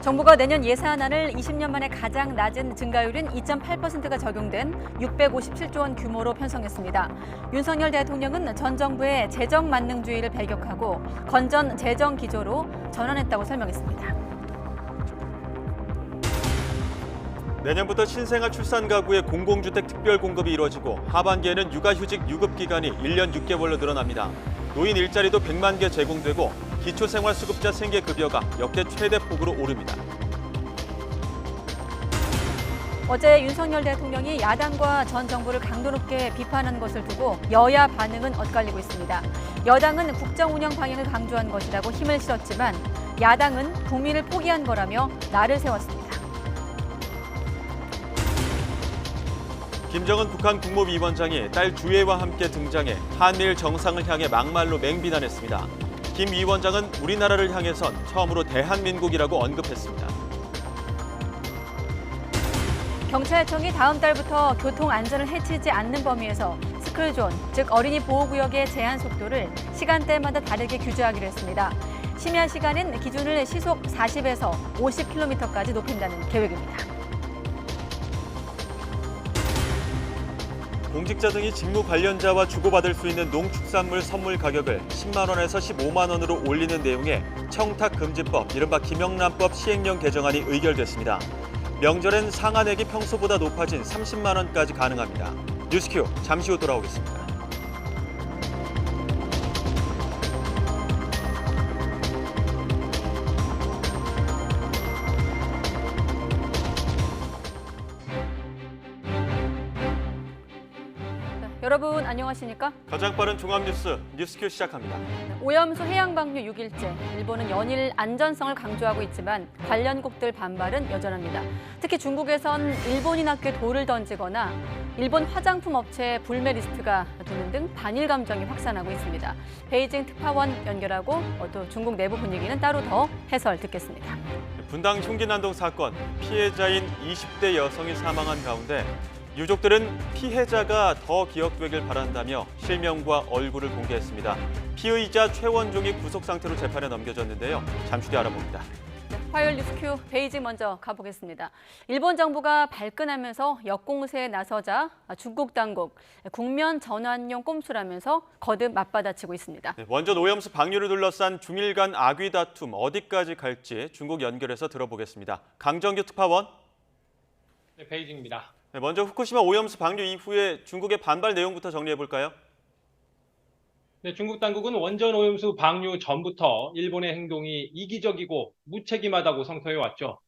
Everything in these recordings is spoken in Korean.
정부가 내년 예산안을 20년 만에 가장 낮은 증가율인 2.8%가 적용된 657조 원 규모로 편성했습니다. 윤석열 대통령은 전 정부의 재정 만능주의를 배격하고 건전 재정 기조로 전환했다고 설명했습니다. 내년부터 신생아 출산 가구의 공공주택 특별 공급이 이루어지고 하반기에는 육아휴직 유급 기간이 1년 6개월로 늘어납니다. 노인 일자리도 100만 개 제공되고 기초생활수급자 생계급여가 역대 최대 폭으로 오릅니다. 어제 윤석열 대통령이 야당과 전 정부를 강도 높게 비판한 것을 두고 여야 반응은 엇갈리고 있습니다. 여당은 국정 운영 방향을 강조한 것이라고 힘을 실었지만 야당은 국민을 포기한 거라며 날을 세웠습니다. 김정은 북한 국무위원장이 딸 주혜와 함께 등장해 한미일 정상을 향해 막말로 맹비난했습니다. 김 위원장은 우리나라를 향해선 처음으로 대한민국이라고 언급했습니다. 경찰청이 다음 달부터 교통 안전을 해치지 않는 범위에서 스쿨존, 즉 어린이 보호구역의 제한 속도를 시간대마다 다르게 규제하기로 했습니다. 심야 시간엔 기준을 시속 40에서 50km까지 높인다는 계획입니다. 공직자 등이 직무 관련자와 주고받을 수 있는 농축산물 선물 가격을 10만 원에서 15만 원으로 올리는 내용의 청탁금지법, 이른바 김영란법 시행령 개정안이 의결됐습니다. 명절엔 상한액이 평소보다 높아진 30만 원까지 가능합니다. 뉴스큐 잠시 후 돌아오겠습니다. 여러분 안녕하십니까? 가장 빠른 종합뉴스 뉴스큐 시작합니다. 오염수 해양 방류 6일째, 일본은 연일 안전성을 강조하고 있지만 관련국들 반발은 여전합니다. 특히 중국에선 일본인 학교에 돌을 던지거나 일본 화장품 업체에 불매 리스트가 도는 등 반일 감정이 확산하고 있습니다. 베이징 특파원 연결하고 또 중국 내부 분위기는 따로 더 해설 듣겠습니다. 분당 흉기 난동 사건, 피해자인 20대 여성이 사망한 가운데 유족들은 피해자가 더 기억되길 바란다며 실명과 얼굴을 공개했습니다. 피의자 최원종이 구속 상태로 재판에 넘겨졌는데요. 잠시 뒤 알아봅니다. 화요일 뉴스큐 베이징 먼저 가보겠습니다. 일본 정부가 발끈하면서 역공세에 나서자 중국 당국 국면 전환용 꼼수라면서 거듭 맞받아치고 있습니다. 원전 오염수 방류를 둘러싼 중일 간 악의 다툼 어디까지 갈지 중국 연결해서 들어보겠습니다. 강정규 특파원. 네, 베이징입니다. 먼저 후쿠시마 오염수 방류 이후에 중국의 반발 내용부터 정리해 볼까요? 네, 중국 당국은 원전 오염수 방류 전부터 일본의 행동이 이기적이고 무책임하다고 성토해왔죠.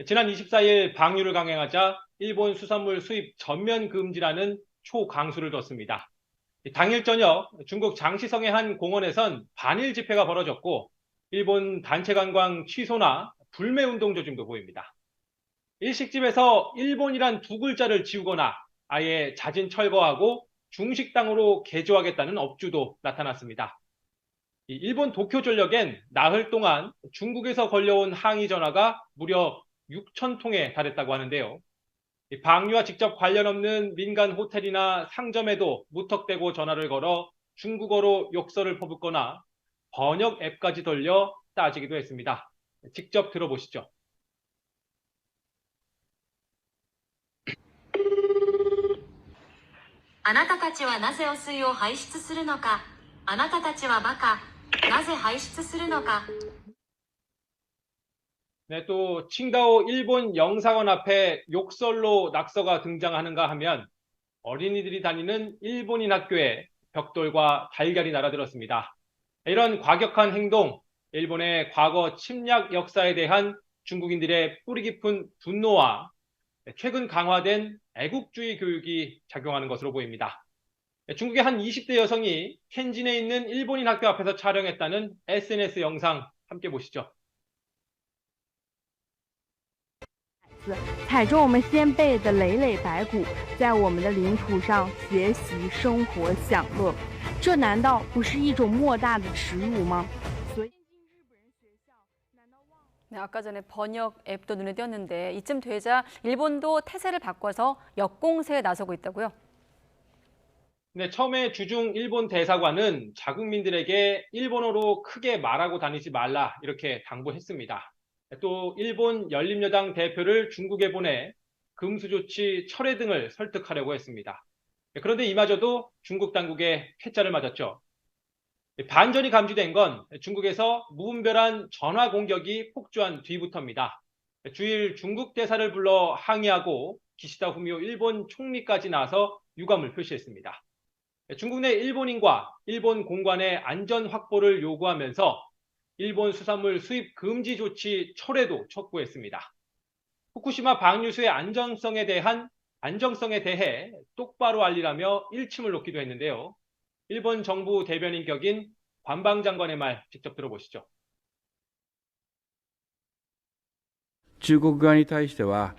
지난 24일 방류를 강행하자 일본 수산물 수입 전면 금지라는 초강수를 뒀습니다. 당일 저녁 중국 장시성의 한 공원에선 반일 집회가 벌어졌고 일본 단체 관광 취소나 불매 운동 조짐도 보입니다. 일식집에서 일본이란 두 글자를 지우거나 아예 자진 철거하고 중식당으로 개조하겠다는 업주도 나타났습니다. 일본 도쿄전력엔 나흘 동안 중국에서 걸려온 항의 전화가 무려 6천 통에 달했다고 하는데요. 방류와 직접 관련 없는 민간 호텔이나 상점에도 무턱대고 전화를 걸어 중국어로 욕설을 퍼붓거나 번역 앱까지 돌려 따지기도 했습니다. 직접 들어보시죠. あなたたちはなぜ汚水を排出するのか。あなたたちはバカ。なぜ排出するのか。 네, 또 칭다오 일본 영사관 앞에 욕설로 낙서가 등장하는가 하면 어린이들이 다니는 일본인 학교에 벽돌과 달걀이 날아들었습니다. 이런 과격한 행동, 일본의 과거 침략 역사에 대한 중국인들의 뿌리 깊은 분노와 최근 강화된 애국주의 교육이 작용하는 것으로 보입니다. 중국의 한 20대 여성이 켄진에 있는 일본인 학교 앞에서 촬영했다는 SNS 영상 함께 보시죠. 踩着我们先辈的累累白骨，在我们的领土上学习、生活、享乐，这难道不是一种莫大的耻辱吗？所以， 네, 아까 전에 번역 앱도 눈에 띄었는데 이쯤 되자 일본도 태세를 바꿔서 역공세에 나서고 있다고요? 네, 처음에 주중 일본 대사관은 자국민들에게 일본어로 크게 말하고 다니지 말라 이렇게 당부했습니다. 또 일본 열린여당 대표를 중국에 보내 금수 조치 철회 등을 설득하려고 했습니다. 그런데 이마저도 중국 당국의 퇴짜를 맞았죠. 반전이 감지된 건 중국에서 무분별한 전화 공격이 폭주한 뒤부터입니다. 주일 중국 대사를 불러 항의하고 기시다 후미오 일본 총리까지 나서 유감을 표시했습니다. 중국 내 일본인과 일본 공관의 안전 확보를 요구하면서 일본 수산물 수입 금지 조치 철회도 촉구했습니다. 후쿠시마 방류수의 안정성에 대해 똑바로 알리라며 일침을 놓기도 했는데요. 일본 정부 대변인 격인 관방장관의 말 직접 들어보시죠. 中国側に対しては、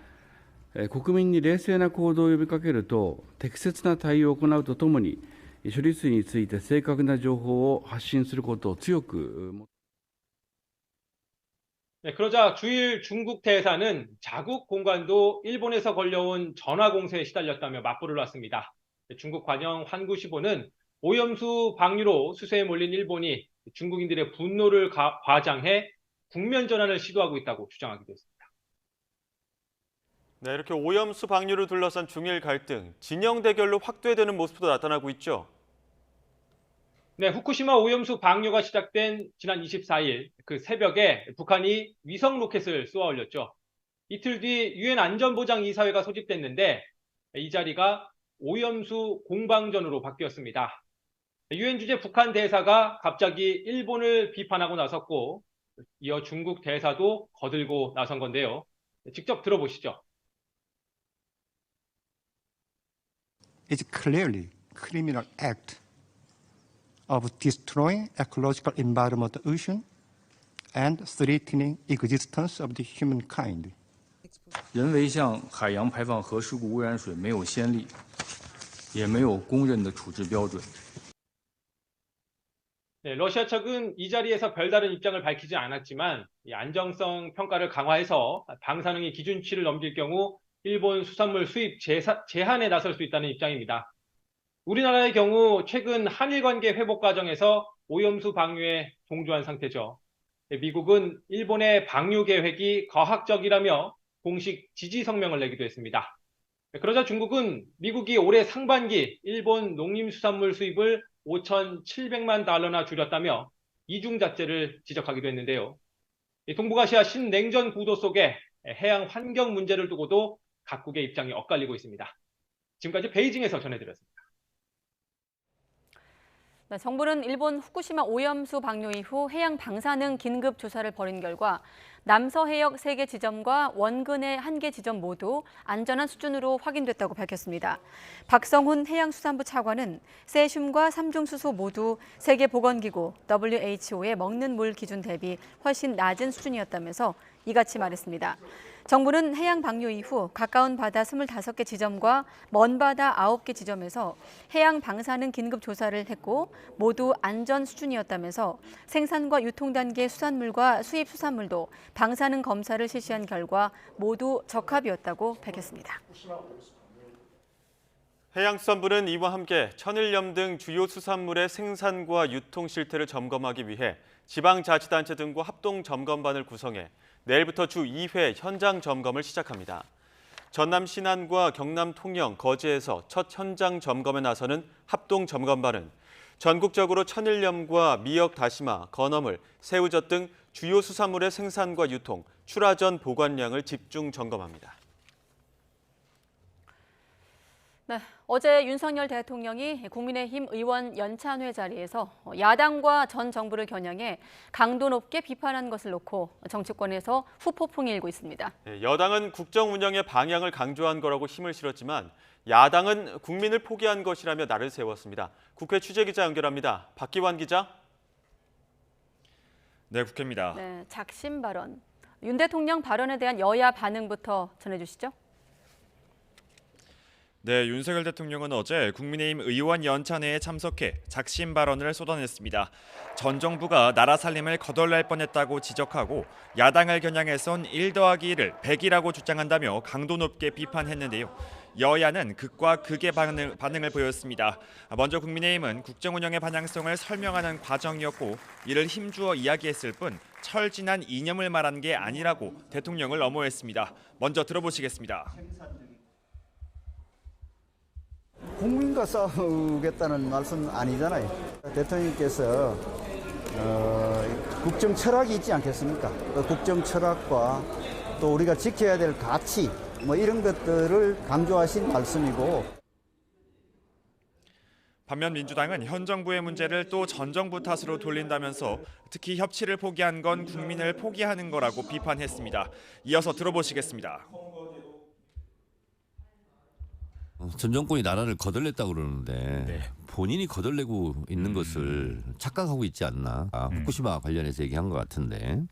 国民に冷静な行動を呼びかけると、適切な対応を行うとともに、処理水について正確な情報を発信することを強く。 그러자 주일 중국 대사는 자국 공관도 일본에서 걸려온 전화 공세에 시달렸다며 맞불을 놨습니다. 중국 관영 환구시보는 오염수 방류로 수세에 몰린 일본이 중국인들의 분노를 과장해 국면 전환을 시도하고 있다고 주장하기도 했습니다. 네, 이렇게 오염수 방류를 둘러싼 중일 갈등, 진영 대결로 확대되는 모습도 나타나고 있죠. 네, 후쿠시마 오염수 방류가 시작된 지난 24일 그 새벽에 북한이 위성 로켓을 쏘아 올렸죠. 이틀 뒤 유엔 안전보장이사회가 소집됐는데 이 자리가 오염수 공방전으로 바뀌었습니다. 유엔 주재 북한 대사가 갑자기 일본을 비판하고 나섰고 이어 중국 대사도 거들고 나선 건데요. 직접 들어보시죠. It's clearly criminal act of destroying ecological environment of the ocean and threatening existence of the humankind. 人为向海洋排放核事故污染水没有先例，也没有公认的处置标准。 네, 러시아 측은 이 자리에서 별다른 입장을 밝히지 않았지만 이 안정성 평가를 강화해서 방사능이 기준치를 넘길 경우 일본 수산물 수입 제한에 나설 수 있다는 입장입니다. 우리나라의 경우 최근 한일 관계 회복 과정에서 오염수 방류에 동조한 상태죠. 미국은 일본의 방류 계획이 과학적이라며 공식 지지 성명을 내기도 했습니다. 그러자 중국은 미국이 올해 상반기 일본 농림수산물 수입을 5,700만 달러나 줄였다며 이중 잣대를 지적하기도 했는데요. 동북아시아 신냉전 구도 속에 해양 환경 문제를 두고도 각국의 입장이 엇갈리고 있습니다. 지금까지 베이징에서 전해드렸습니다. 네, 정부는 일본 후쿠시마 오염수 방류 이후 해양 방사능 긴급 조사를 벌인 결과 남서해역 3개 지점과 원근해 1개 지점 모두 안전한 수준으로 확인됐다고 밝혔습니다. 박성훈 해양수산부 차관은 세슘과 삼중수소 모두 세계보건기구 WHO의 먹는 물 기준 대비 훨씬 낮은 수준이었다면서 이같이 말했습니다. 정부는 해양 방류 이후 가까운 바다 25개 지점과 먼 바다 9개 지점에서 해양 방사능 긴급 조사를 했고 모두 안전 수준이었다면서 생산과 유통 단계 수산물과 수입 수산물도 방사능 검사를 실시한 결과 모두 적합이었다고 밝혔습니다. 해양수산부는 이와 함께 천일염 등 주요 수산물의 생산과 유통 실태를 점검하기 위해 지방자치단체 등과 합동점검반을 구성해 내일부터 주 2회 현장 점검을 시작합니다. 전남 신안과 경남 통영, 거제에서 첫 현장 점검에 나서는 합동점검반은 전국적으로 천일염과 미역, 다시마, 건어물, 새우젓 등 주요 수산물의 생산과 유통, 출하 전 보관량을 집중 점검합니다. 네, 어제 윤석열 대통령이 국민의힘 의원 연찬회 자리에서 야당과 전 정부를 겨냥해 강도 높게 비판한 것을 놓고 정치권에서 후폭풍이 일고 있습니다. 여당은 국정 운영의 방향을 강조한 거라고 힘을 실었지만 야당은 국민을 포기한 것이라며 날을 세웠습니다. 국회 취재기자 연결합니다. 박기환 기자. 네, 국회입니다. 네, 작심 발언. 윤 대통령 발언에 대한 여야 반응부터 전해주시죠. 네, 윤석열 대통령은 어제 국민의힘 의원 연찬회에 참석해 작심 발언을 쏟아냈습니다. 전 정부가 나라 살림을 거덜날 뻔했다고 지적하고 야당을 겨냥해선 1 더하기 1을 100이라고 주장한다며 강도 높게 비판했는데요. 여야는 극과 극의 반응을 보였습니다. 먼저 국민의힘은 국정 운영의 방향성을 설명하는 과정이었고 이를 힘주어 이야기했을 뿐 철진한 이념을 말한 게 아니라고 대통령을 엄호했습니다. 먼저 들어보시겠습니다. 국민과 싸우겠다는 말씀 아니잖아요. 대통령께서 국정 철학이 있지 않겠습니까? 국정 철학과 또 우리가 지켜야 될 가치 이런 것들을 강조하신 말씀이고. 반면 민주당은 현 정부의 문제를 또 전 정부 탓으로 돌린다면서 특히 협치를 포기한 건 국민을 포기하는 거라고 비판했습니다. 이어서 들어보시겠습니다. 전 정권이 나라를 거덜냈다고 그러는데 본인이 거덜내고 있는 것을 착각하고 있지 않나. 후쿠시마 관련해서 얘기한 것 같은데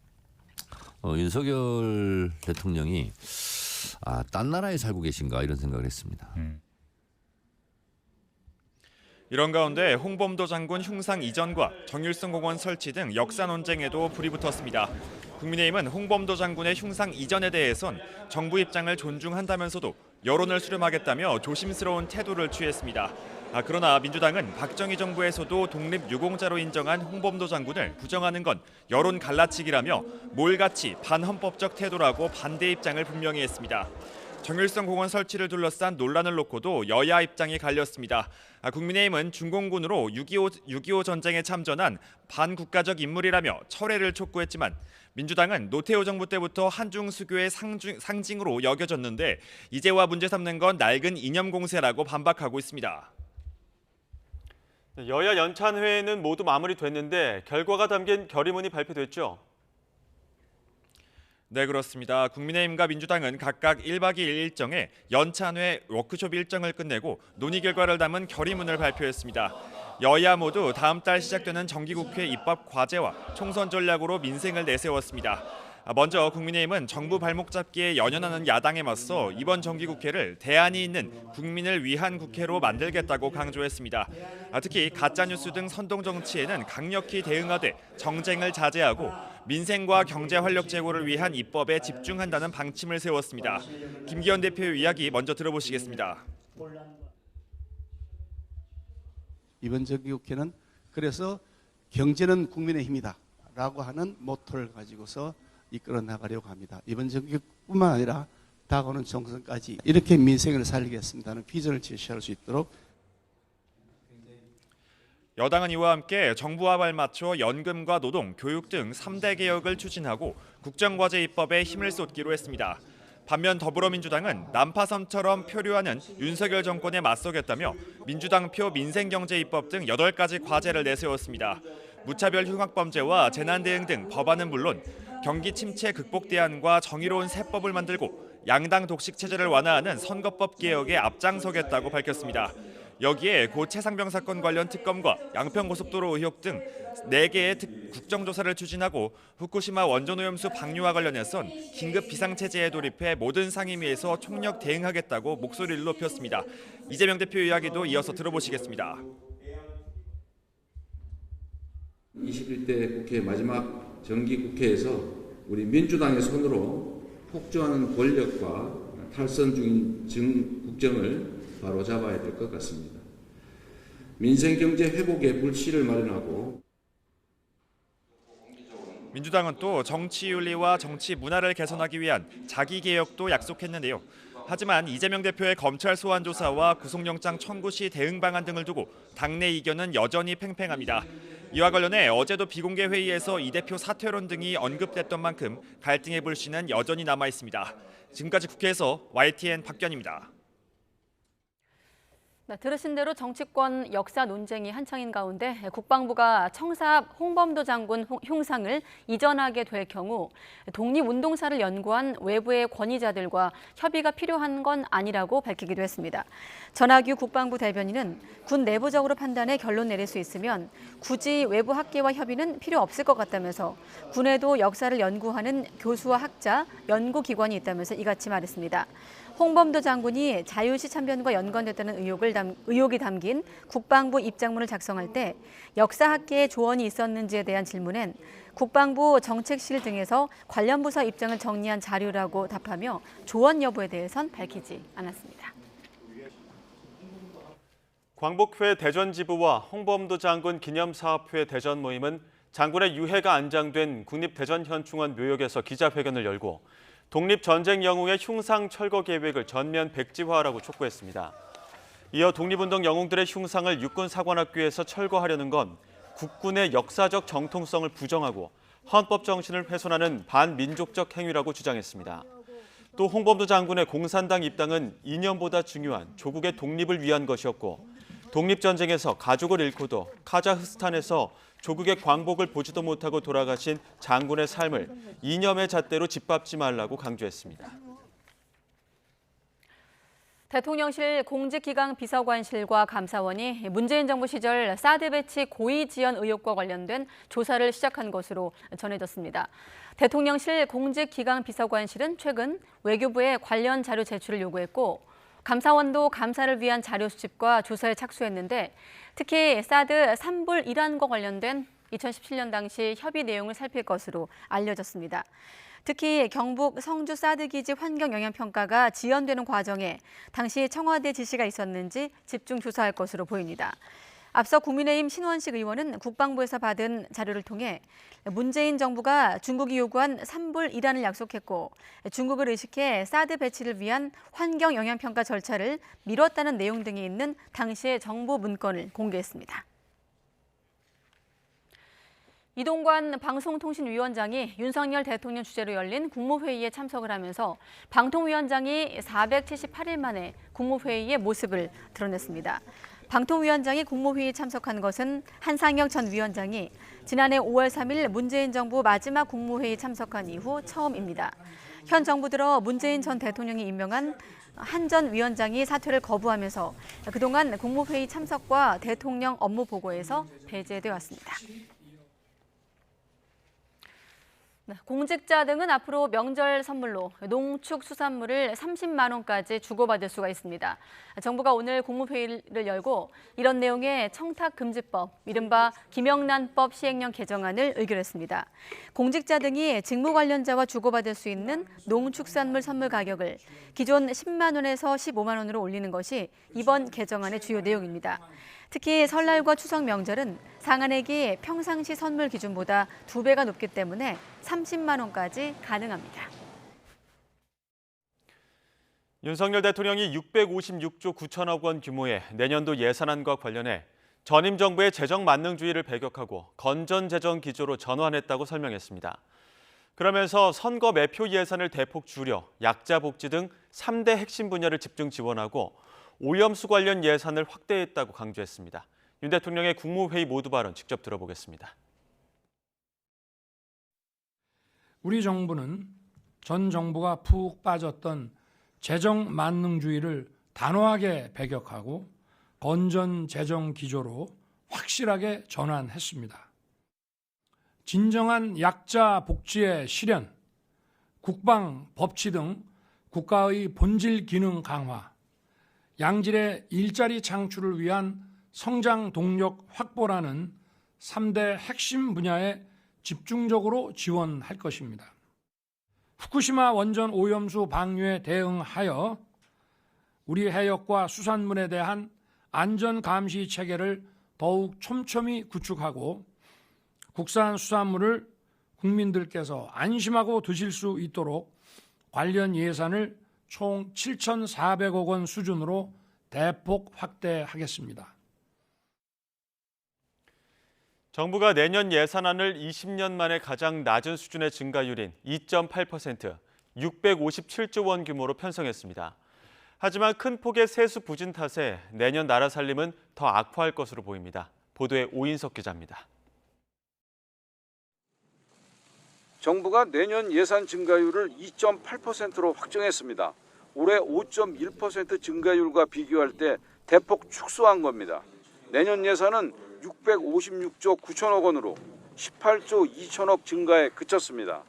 윤석열 대통령이 딴 나라에 살고 계신가 이런 생각을 했습니다. 이런 가운데 홍범도 장군 흉상 이전과 정일성 공원 설치 등 역사 논쟁에도 불이 붙었습니다. 국민의힘은 홍범도 장군의 흉상 이전에 대해선 정부 입장을 존중한다면서도 여론을 수렴하겠다며 조심스러운 태도를 취했습니다. 그러나 민주당은 박정희 정부에서도 독립유공자로 인정한 홍범도 장군을 부정하는 건 여론 갈라치기라며 몰같이 반헌법적 태도라고 반대 입장을 분명히 했습니다. 정일성 공원 설치를 둘러싼 논란을 놓고도 여야 입장이 갈렸습니다. 국민의힘은 중공군으로 6.25 전쟁에 참전한 반국가적 인물이라며 철회를 촉구했지만 민주당은 노태우 정부 때부터 한중 수교의 상징으로 여겨졌는데 이제와 문제 삼는 건 낡은 이념 공세라고 반박하고 있습니다. 여야 연찬회는 모두 마무리됐는데 결과가 담긴 결의문이 발표됐죠. 네, 그렇습니다. 국민의힘과 민주당은 각각 1박 2일 일정에 연찬회 워크숍 일정을 끝내고 논의 결과를 담은 결의문을 발표했습니다. 여야 모두 다음 달 시작되는 정기국회 입법 과제와 총선 전략으로 민생을 내세웠습니다. 먼저 국민의힘은 정부 발목 잡기에 연연하는 야당에 맞서 이번 정기국회를 대안이 있는 국민을 위한 국회로 만들겠다고 강조했습니다. 특히 가짜뉴스 등 선동정치에는 강력히 대응하되 정쟁을 자제하고 민생과 경제 활력 제고를 위한 입법에 집중한다는 방침을 세웠습니다. 김기현 대표의 이야기 먼저 들어보시겠습니다. 이번 정기국회는 그래서 경제는 국민의 힘이다라고 하는 모토를 가지고서 이끌어 나가려고 합니다. 이번 정기뿐만 아니라 다가오는 총선까지 이렇게 민생을 살리겠습니다는 비전을 제시할 수 있도록. 여당은 이와 함께 정부와 발맞춰 연금과 노동, 교육 등 3대 개혁을 추진하고 국정과제 입법에 힘을 쏟기로 했습니다. 반면 더불어민주당은 난파선처럼 표류하는 윤석열 정권에 맞서겠다며 민주당표 민생경제 입법 등 8가지 과제를 내세웠습니다. 무차별 흉악범죄와 재난대응 등 법안은 물론 경기 침체 극복 대안과 정의로운 세법을 만들고 양당 독식 체제를 완화하는 선거법 개혁에 앞장서겠다고 밝혔습니다. 여기에 고 최상병 사건 관련 특검과 양평고속도로 의혹 등 4개의 국정조사를 추진하고 후쿠시마 원전오염수 방류와 관련해선 긴급 비상체제에 돌입해 모든 상임위에서 총력 대응하겠다고 목소리를 높였습니다. 이재명 대표 이야기도 이어서 들어보시겠습니다. 21대 국회 마지막 정기국회에서 우리 민주당의 손으로 폭주하는 권력과 탈선 중인 국정을 바로잡아야 될 것 같습니다. 민생경제 회복의 불씨를 마련하고 민주당은 또 정치윤리와 정치 문화를 개선하기 위한 자기개혁도 약속했는데요. 하지만 이재명 대표의 검찰 소환 조사와 구속영장 청구 시 대응 방안 등을 두고 당내 이견은 여전히 팽팽합니다. 이와 관련해 어제도 비공개 회의에서 이 대표 사퇴론 등이 언급됐던 만큼 갈등의 불씨는 여전히 남아 있습니다. 지금까지 국회에서 YTN 박견입니다. 네, 들으신 대로 정치권 역사 논쟁이 한창인 가운데 국방부가 청사압 홍범도 장군 흉상을 이전하게 될 경우 독립운동사를 연구한 외부의 권위자들과 협의가 필요한 건 아니라고 밝히기도 했습니다. 전하규 국방부 대변인은 군 내부적으로 판단해 결론 내릴 수 있으면 굳이 외부 학계와 협의는 필요 없을 것 같다면서 군에도 역사를 연구하는 교수와 학자, 연구기관이 있다면서 이같이 말했습니다. 홍범도 장군이 자유시 참변과 연관됐다는 의혹이 담긴 국방부 입장문을 작성할 때 역사학계의 조언이 있었는지에 대한 질문엔 국방부 정책실 등에서 관련 부서 입장을 정리한 자료라고 답하며 조언 여부에 대해선 밝히지 않았습니다. 광복회 대전지부와 홍범도 장군 기념사업회 대전 모임은 장군의 유해가 안장된 국립대전현충원 묘역에서 기자회견을 열고 독립전쟁 영웅의 흉상 철거 계획을 전면 백지화하라고 촉구했습니다. 이어 독립운동 영웅들의 흉상을 육군사관학교에서 철거하려는 건 국군의 역사적 정통성을 부정하고 헌법 정신을 훼손하는 반민족적 행위라고 주장했습니다. 또 홍범도 장군의 공산당 입당은 이념보다 중요한 조국의 독립을 위한 것이었고 독립전쟁에서 가족을 잃고도 카자흐스탄에서 조국의 광복을 보지도 못하고 돌아가신 장군의 삶을 이념의 잣대로 짓밟지 말라고 강조했습니다. 대통령실 공직기강 비서관실과 감사원이 문재인 정부 시절 사드 배치 고의 지연 의혹과 관련된 조사를 시작한 것으로 전해졌습니다. 대통령실 공직기강 비서관실은 최근 외교부에 관련 자료 제출을 요구했고 감사원도 감사를 위한 자료 수집과 조사에 착수했는데 특히 사드 산불 이란과 관련된 2017년 당시 협의 내용을 살필 것으로 알려졌습니다. 특히 경북 성주 사드 기지 환경 영향 평가가 지연되는 과정에 당시 청와대 지시가 있었는지 집중 조사할 것으로 보입니다. 앞서 국민의힘 신원식 의원은 국방부에서 받은 자료를 통해 문재인 정부가 중국이 요구한 산불 이란을 약속했고 중국을 의식해 사드 배치를 위한 환경 영향 평가 절차를 미뤘다는 내용 등이 있는 당시의 정부 문건을 공개했습니다. 이동관 방송통신위원장이 윤석열 대통령 주재로 열린 국무회의에 참석을 하면서 방통위원장이 478일 만에 국무회의의 모습을 드러냈습니다. 방통위원장이 국무회의에 참석한 것은 한상혁 전 위원장이 지난해 5월 3일 문재인 정부 마지막 국무회의 참석한 이후 처음입니다. 현 정부 들어 문재인 전 대통령이 임명한 한 전 위원장이 사퇴를 거부하면서 그동안 국무회의 참석과 대통령 업무 보고에서 배제돼 왔습니다. 공직자 등은 앞으로 명절 선물로 농축수산물을 30만 원까지 주고받을 수가 있습니다. 정부가 오늘 국무회의를 열고 이런 내용의 청탁금지법, 이른바 김영란법 시행령 개정안을 의결했습니다. 공직자 등이 직무 관련자와 주고받을 수 있는 농축산물 선물 가격을 기존 10만 원에서 15만 원으로 올리는 것이 이번 개정안의 주요 내용입니다. 특히 설날과 추석 명절은 상한액이 평상시 선물 기준보다 2배가 높기 때문에 30만 원까지 가능합니다. 윤석열 대통령이 656조 9천억 원 규모의 내년도 예산안과 관련해 전임 정부의 재정 만능주의를 배격하고 건전 재정 기조로 전환했다고 설명했습니다. 그러면서 선거 매표 예산을 대폭 줄여 약자 복지 등 3대 핵심 분야를 집중 지원하고 오염수 관련 예산을 확대했다고 강조했습니다. 윤 대통령의 국무회의 모두 발언 직접 들어보겠습니다. 우리 정부는 전 정부가 푹 빠졌던 재정 만능주의를 단호하게 배격하고 건전 재정 기조로 확실하게 전환했습니다. 진정한 약자 복지의 실현, 국방, 법치 등 국가의 본질 기능 강화, 양질의 일자리 창출을 위한 성장 동력 확보라는 3대 핵심 분야에 집중적으로 지원할 것입니다. 후쿠시마 원전 오염수 방류에 대응하여 우리 해역과 수산물에 대한 안전 감시 체계를 더욱 촘촘히 구축하고 국산 수산물을 국민들께서 안심하고 드실 수 있도록 관련 예산을 총 7,400억 원 수준으로 대폭 확대하겠습니다. 정부가 내년 예산안을 20년 만에 가장 낮은 수준의 증가율인 2.8%, 657조 원 규모로 편성했습니다. 하지만 큰 폭의 세수 부진 탓에 내년 나라 살림은 더 악화할 것으로 보입니다. 보도에 오인석 기자입니다. 정부가 내년 예산 증가율을 2.8%로 확정했습니다. 올해 5.1% 증가율과 비교할 때 대폭 축소한 겁니다. 내년 예산은 656조 9천억 원으로 18조 2천억 증가에 그쳤습니다.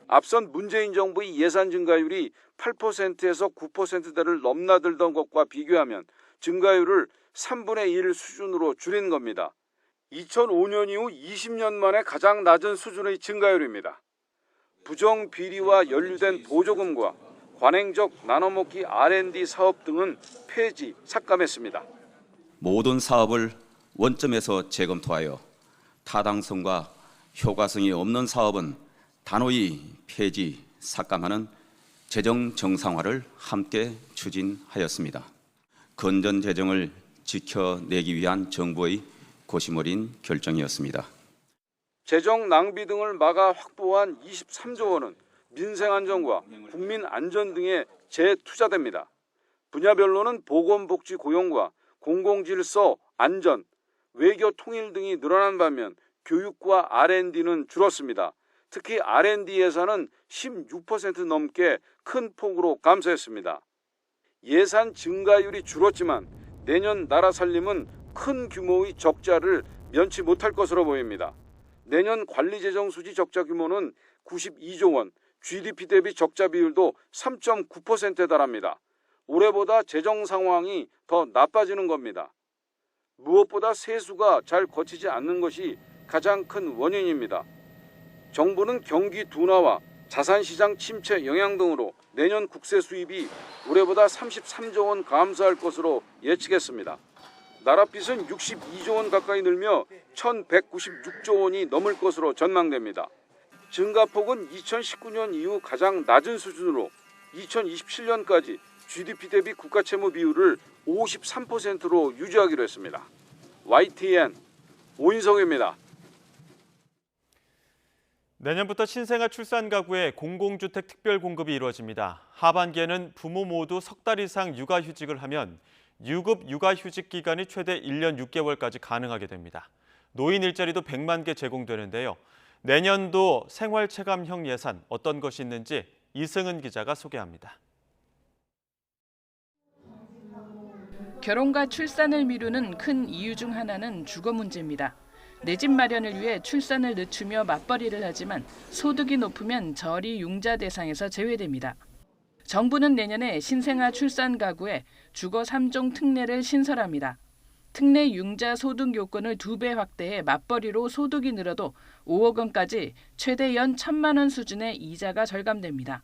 앞선 문재인 정부의 예산 증가율이 8%에서 9%대를 넘나들던 것과 비교하면 증가율을 3분의 1 수준으로 줄인 겁니다. 2005년 이후 20년 만에 가장 낮은 수준의 증가율입니다. 부정 비리와 연루된 보조금과 관행적 나눠먹기 R&D 사업 등은 폐지, 삭감했습니다. 모든 사업을 원점에서 재검토하여 타당성과 효과성이 없는 사업은 단호히 폐지, 삭감하는 재정 정상화를 함께 추진하였습니다. 건전 재정을 지켜내기 위한 정부의 고심 어린 결정이었습니다. 재정 낭비 등을 막아 확보한 23조 원은 민생 안정과 국민 안전 등에 재투자됩니다. 분야별로는 보건복지 고용과 공공질서, 안전, 외교 통일 등이 늘어난 반면 교육과 R&D는 줄었습니다. 특히 R&D 예산은 16% 넘게 큰 폭으로 감소했습니다. 예산 증가율이 줄었지만 내년 나라 살림은 큰 규모의 적자를 면치 못할 것으로 보입니다. 내년 관리재정 수지 적자 규모는 92조 원, GDP 대비 적자 비율도 3.9%에 달합니다. 올해보다 재정 상황이 더 나빠지는 겁니다. 무엇보다 세수가 잘 거치지 않는 것이 가장 큰 원인입니다. 정부는 경기 둔화와 자산시장 침체 영향 등으로 내년 국세 수입이 올해보다 33조 원 감소할 것으로 예측했습니다. 나라 빚은 62조 원 가까이 늘며 1,196조 원이 넘을 것으로 전망됩니다. 증가폭은 2019년 이후 가장 낮은 수준으로 2027년까지 GDP 대비 국가채무 비율을 53%로 유지하기로 했습니다. YTN 오인성입니다. 내년부터 신생아 출산 가구에 공공주택 특별 공급이 이루어집니다. 하반기에는 부모 모두 석 달 이상 육아휴직을 하면 유급 육아휴직 기간이 최대 1년 6개월까지 가능하게 됩니다. 노인 일자리도 100만 개 제공되는데요. 내년도 생활체감형 예산 어떤 것이 있는지 이승은 기자가 소개합니다. 결혼과 출산을 미루는 큰 이유 중 하나는 주거 문제입니다. 내 집 마련을 위해 출산을 늦추며 맞벌이를 하지만 소득이 높으면 저리 융자 대상에서 제외됩니다. 정부는 내년에 신생아 출산 가구에 주거 3종 특례를 신설합니다. 특례 융자 소득 요건을 2배 확대해 맞벌이로 소득이 늘어도 5억 원까지 최대 연 1,000만 원 수준의 이자가 절감됩니다.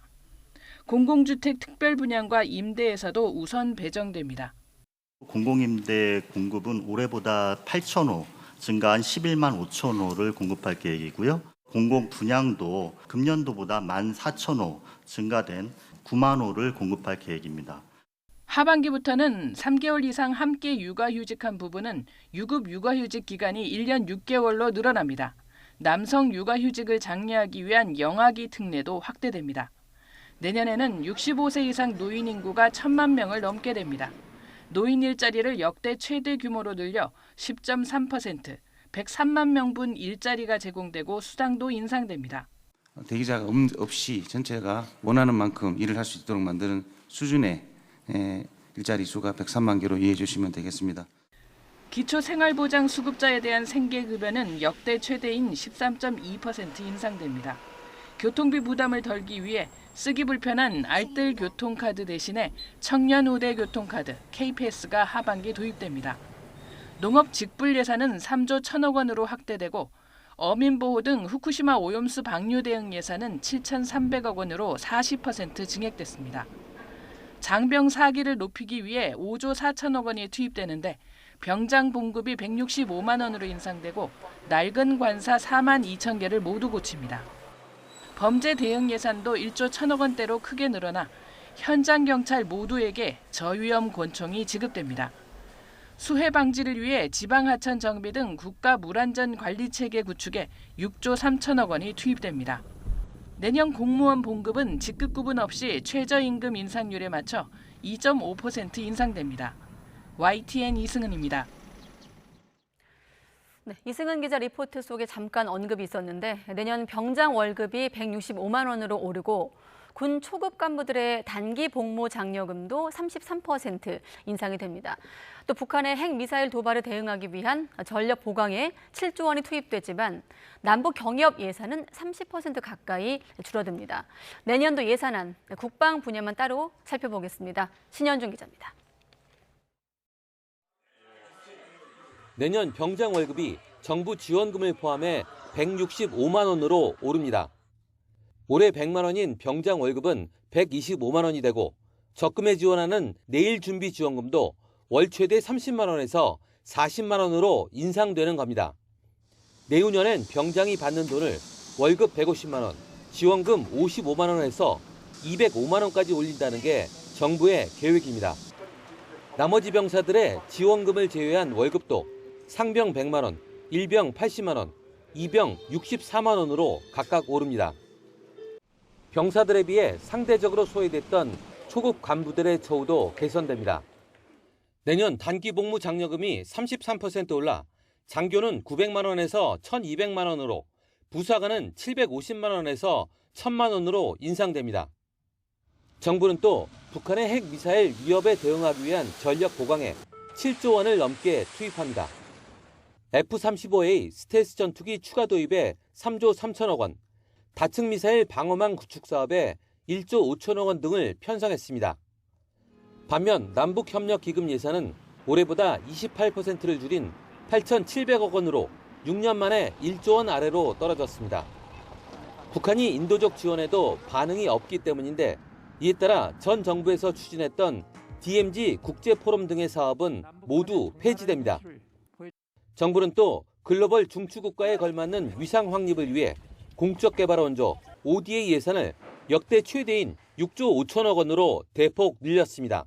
공공주택 특별 분양과 임대에서도 우선 배정됩니다. 공공임대 공급은 올해보다 8,000호 증가한 11만 5천 호를 공급할 계획이고요. 공공분양도 금년도보다 14,000호 증가된 9만 호를 공급할 계획입니다. 하반기부터는 3개월 이상 함께 육아휴직한 부부는 유급 육아휴직 기간이 1년 6개월로 늘어납니다. 남성 육아휴직을 장려하기 위한 영아기 특례도 확대됩니다. 내년에는 65세 이상 노인 인구가 1,000만 명을 넘게 됩니다. 노인 일자리를 역대 최대 규모로 늘려 10.3%, 103만 명분 일자리가 제공되고 수당도 인상됩니다. 대기자가 없이 전체가 원하는 만큼 일을 할 수 있도록 만드는 수준의 일자리 수가 103만 개로 이해해 주시면 되겠습니다. 기초생활보장 수급자에 대한 생계급여는 역대 최대인 13.2% 인상됩니다. 교통비 부담을 덜기 위해 쓰기 불편한 알뜰 교통카드 대신에 청년 우대 교통카드 KPS가 하반기 도입됩니다. 농업 직불 예산은 3조 1,000억 원으로 확대되고 어민보호 등 후쿠시마 오염수 방류 대응 예산은 7,300억 원으로 40% 증액됐습니다. 장병 사기를 높이기 위해 5조 4천억 원이 투입되는데 병장 봉급이 165만 원으로 인상되고 낡은 관사 4만 2천 개를 모두 고칩니다. 범죄 대응 예산도 1조 1,000억 원대로 크게 늘어나 현장 경찰 모두에게 저위험 권총이 지급됩니다. 수해 방지를 위해 지방 하천 정비 등 국가 물안전 관리 체계 구축에 6조 3천억 원이 투입됩니다. 내년 공무원 봉급은 직급 구분 없이 최저임금 인상률에 맞춰 2.5% 인상됩니다. YTN 이승은입니다. 네, 이승은 기자 리포트 속에 잠깐 언급이 있었는데 내년 병장 월급이 165만 원으로 오르고 군 초급 간부들의 단기 복무 장려금도 33% 인상이 됩니다. 또 북한의 핵미사일 도발에 대응하기 위한 전력 보강에 7조 원이 투입되지만 남북 경협 예산은 30% 가까이 줄어듭니다. 내년도 예산안, 국방 분야만 따로 살펴보겠습니다. 신현준 기자입니다. 내년 병장 월급이 정부 지원금을 포함해 165만 원으로 오릅니다. 올해 100만 원인 병장 월급은 125만 원이 되고 적금에 지원하는 내일 준비 지원금도 월 최대 30만 원에서 40만 원으로 인상되는 겁니다. 내후년엔 병장이 받는 돈을 월급 150만 원, 지원금 55만 원에서 205만 원까지 올린다는 게 정부의 계획입니다. 나머지 병사들의 지원금을 제외한 월급도 상병 100만 원, 일병 80만 원, 이병 64만 원으로 각각 오릅니다. 병사들에 비해 상대적으로 소외됐던 초급 간부들의 처우도 개선됩니다. 내년 단기 복무 장려금이 33% 올라 장교는 900만 원에서 1,200만 원으로, 부사관은 750만 원에서 1,000만 원으로 인상됩니다. 정부는 또 북한의 핵미사일 위협에 대응하기 위한 전력 보강에 7조 원을 넘게 투입합니다. F-35A 스텔스 전투기 추가 도입에 3조 3천억 원, 다층 미사일 방어망 구축 사업에 1조 5천억 원 등을 편성했습니다. 반면 남북협력기금 예산은 올해보다 28%를 줄인 8,700억 원으로 6년 만에 1조 원 아래로 떨어졌습니다. 북한이 인도적 지원에도 반응이 없기 때문인데, 이에 따라 전 정부에서 추진했던 DMZ 국제포럼 등의 사업은 모두 폐지됩니다. 정부는 또 글로벌 중추국가에 걸맞는 위상 확립을 위해 공적 개발 원조 ODA 예산을 역대 최대인 6조 5천억 원으로 대폭 늘렸습니다.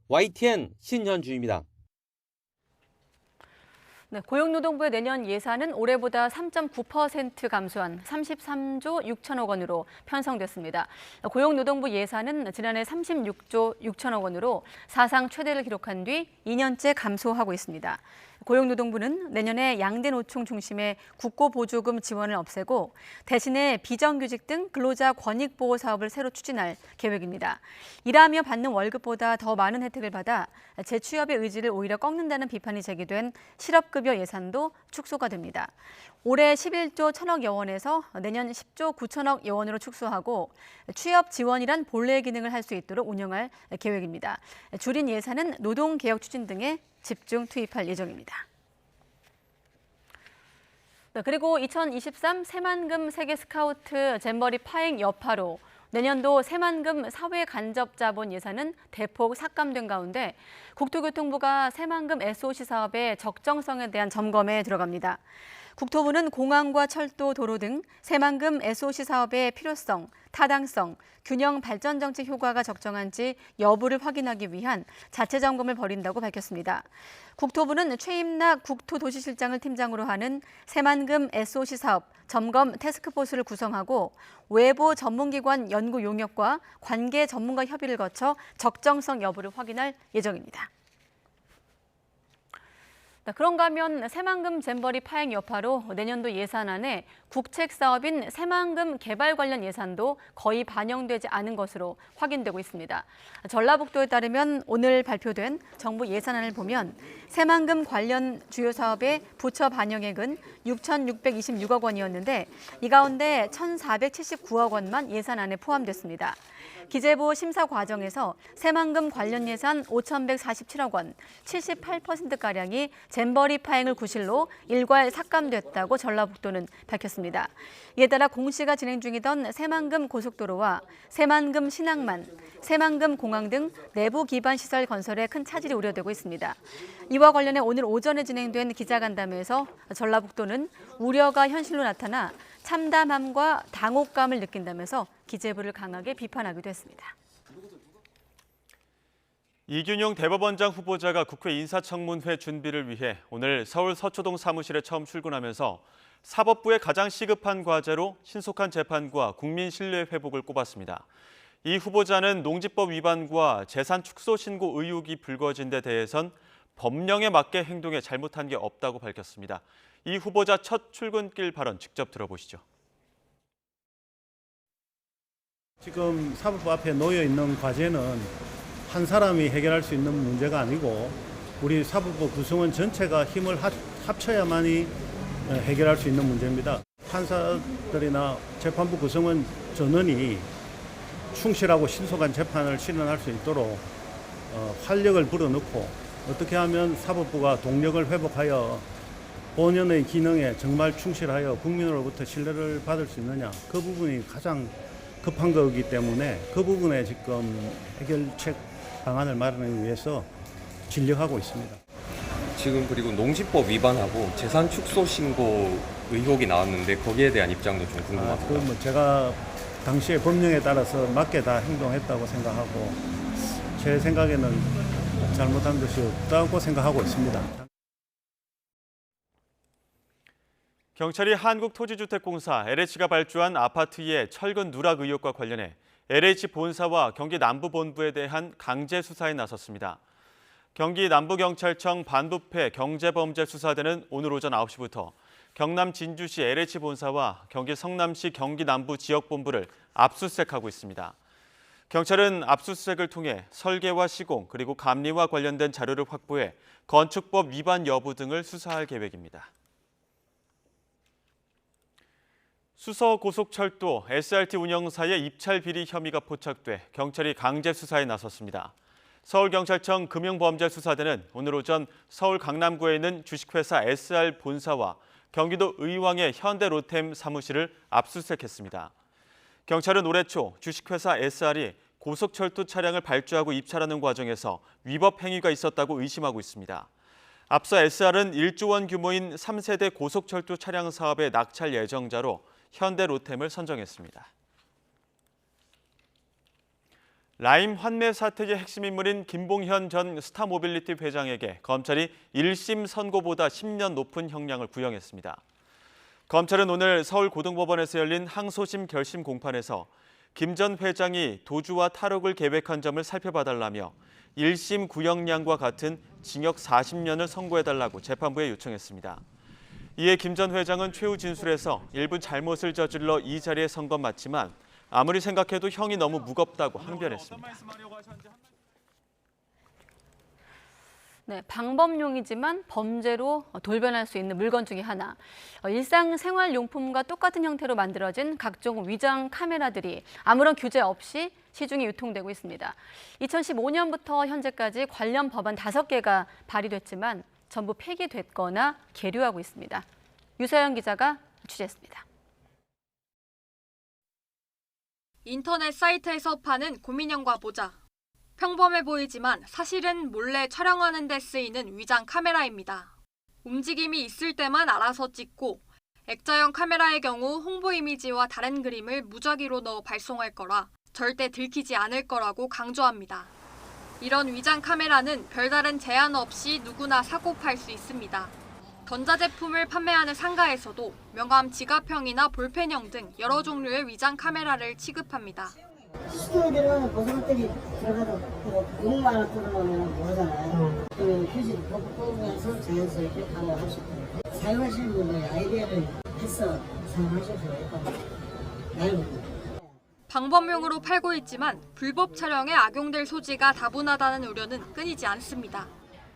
YTN 신현주입니다. 네, 고용노동부의 내년 예산은 올해보다 3.9% 감소한 33조 6천억 원으로 편성됐습니다. 고용노동부 예산은 지난해 36조 6천억 원으로 사상 최대를 기록한 뒤 2년째 감소하고 있습니다. 고용노동부는 내년에 양대 노총 중심의 국고보조금 지원을 없애고 대신에 비정규직 등 근로자 권익보호 사업을 새로 추진할 계획입니다. 일하며 받는 월급보다 더 많은 혜택을 받아 재취업의 의지를 오히려 꺾는다는 비판이 제기된 실업급여 예산도 축소가 됩니다. 올해 11조 1천억여 원에서 내년 10조 9천억여 원으로 축소하고 취업 지원이란 본래의 기능을 할 수 있도록 운영할 계획입니다. 줄인 예산은 노동개혁 추진 등에 집중 투입할 예정입니다. 그리고 2023 새만금 세계 스카우트 잼버리 파행 여파로 내년도 새만금 사회 간접 자본 예산은 대폭 삭감된 가운데 국토교통부가 새만금 SOC 사업의 적정성에 대한 점검에 들어갑니다. 국토부는 공항과 철도, 도로 등 새만금 SOC 사업의 필요성, 타당성, 균형 발전 정책 효과가 적정한지 여부를 확인하기 위한 자체 점검을 벌인다고 밝혔습니다. 국토부는 최임락 국토도시실장을 팀장으로 하는 새만금 SOC 사업 점검 태스크포스를 구성하고 외부 전문기관 연구 용역과 관계 전문가 협의를 거쳐 적정성 여부를 확인할 예정입니다. 그런가 하면 새만금 잼버리 파행 여파로 내년도 예산안에 국책 사업인 새만금 개발 관련 예산도 거의 반영되지 않은 것으로 확인되고 있습니다. 전라북도에 따르면 오늘 발표된 정부 예산안을 보면 새만금 관련 주요 사업의 부처 반영액은 6,626억 원이었는데 이 가운데 1,479억 원만 예산안에 포함됐습니다. 기재부 심사 과정에서 새만금 관련 예산 5,147억 원, 78%가량이 잼버리 파행을 구실로 일괄 삭감됐다고 전라북도는 밝혔습니다. 이에 따라 공시가 진행 중이던 새만금 고속도로와 새만금 신항만, 새만금 공항 등 내부 기반 시설 건설에 큰 차질이 우려되고 있습니다. 이와 관련해 오늘 오전에 진행된 기자간담회에서 전라북도는 우려가 현실로 나타나 참담함과 당혹감을 느낀다면서 기재부를 강하게 비판하기도 했습니다. 이균용 대법원장 후보자가 국회 인사청문회 준비를 위해 오늘 서울 서초동 사무실에 처음 출근하면서 사법부의 가장 시급한 과제로 신속한 재판과 국민 신뢰 회복을 꼽았습니다. 이 후보자는 농지법 위반과 재산 축소 신고 의혹이 불거진 데 대해선 법령에 맞게 행동해 잘못한 게 없다고 밝혔습니다. 이 후보자 첫 출근길 발언 직접 들어보시죠. 지금 사법부 앞에 놓여 있는 과제는 한 사람이 해결할 수 있는 문제가 아니고 우리 사법부 구성원 전체가 힘을 합쳐야만이 해결할 수 있는 문제입니다. 판사들이나 재판부 구성원 전원이 충실하고 신속한 재판을 실현할 수 있도록 활력을 불어넣고 어떻게 하면 사법부가 동력을 회복하여 본연의 기능에 정말 충실하여 국민으로부터 신뢰를 받을 수 있느냐, 그 부분이 가장 급한 거기 때문에 그 부분에 지금 해결책 방안을 마련하기 위해서 진력하고 있습니다. 지금 그리고 농지법 위반하고 재산 축소 신고 의혹이 나왔는데 거기에 대한 입장도 좀 궁금합니다. 뭐 제가 당시에 법령에 따라서 맞게 다 행동했다고 생각하고 제 생각에는 잘못한 것이 없다고 생각하고 있습니다. 경찰이 한국토지주택공사 LH가 발주한 아파트 위의 철근 누락 의혹과 관련해 LH 본사와 경기 남부본부에 대한 강제 수사에 나섰습니다. 경기 남부경찰청 반부패 경제범죄수사대는 오늘 오전 9시부터 경남 진주시 LH 본사와 경기 성남시 경기 남부 지역본부를 압수수색하고 있습니다. 경찰은 압수수색을 통해 설계와 시공 그리고 감리와 관련된 자료를 확보해 건축법 위반 여부 등을 수사할 계획입니다. 수서고속철도 SRT 운영사의 입찰 비리 혐의가 포착돼 경찰이 강제 수사에 나섰습니다. 서울경찰청 금융범죄수사대는 오늘 오전 서울 강남구에 있는 주식회사 SR 본사와 경기도 의왕의 현대로템 사무실을 압수수색했습니다. 경찰은 올해 초 주식회사 SR이 고속철도 차량을 발주하고 입찰하는 과정에서 위법 행위가 있었다고 의심하고 있습니다. 앞서 SR은 1조 원 규모인 3세대 고속철도 차량 사업의 낙찰 예정자로 현대로템을 선정했습니다. 라임 환매 사태의 핵심 인물인 김봉현 전 스타모빌리티 회장에게 검찰이 1심 선고보다 10년 높은 형량을 구형했습니다. 검찰은 오늘 서울고등법원에서 열린 항소심 결심 공판에서 김 전 회장이 도주와 탈옥을 계획한 점을 살펴봐달라며 1심 구형량과 같은 징역 40년을 선고해달라고 재판부에 요청했습니다. 이에 김 전 회장은 최후 진술에서 일부 잘못을 저질러 이 자리에 선 건 맞지만 아무리 생각해도 형이 너무 무겁다고 항변했습니다. 네, 방법용이지만 범죄로 돌변할 수 있는 물건 중에 하나. 일상생활용품과 똑같은 형태로 만들어진 각종 위장 카메라들이 아무런 규제 없이 시중에 유통되고 있습니다. 2015년부터 현재까지 관련 법안 5개가 발의됐지만 전부 폐기됐거나 계류하고 있습니다. 유서연 기자가 취재했습니다. 인터넷 사이트에서 파는 고민형과 모자. 평범해 보이지만 사실은 몰래 촬영하는 데 쓰이는 위장 카메라입니다. 움직임이 있을 때만 알아서 찍고 액자형 카메라의 경우 홍보 이미지와 다른 그림을 무작위로 넣어 발송할 거라 절대 들키지 않을 거라고 강조합니다. 이런 위장 카메라는 별다른 제한 없이 누구나 사고 팔 수 있습니다. 전자제품을 판매하는 상가에서도 명함 지갑형이나 볼펜형 등 여러 종류의 위장 카메라를 취급합니다. 시중에 들어가는 고속호텔이 들어가도 6만 원 들어가면 모르잖아요. 그 휴지 뽑으면서 자연스럽게 방어할 수 있고 사용하시는 분들이 아이디어를 해서 사용하셔도 돼요. 방법용으로 팔고 있지만 불법 촬영에 악용될 소지가 다분하다는 우려는 끊이지 않습니다.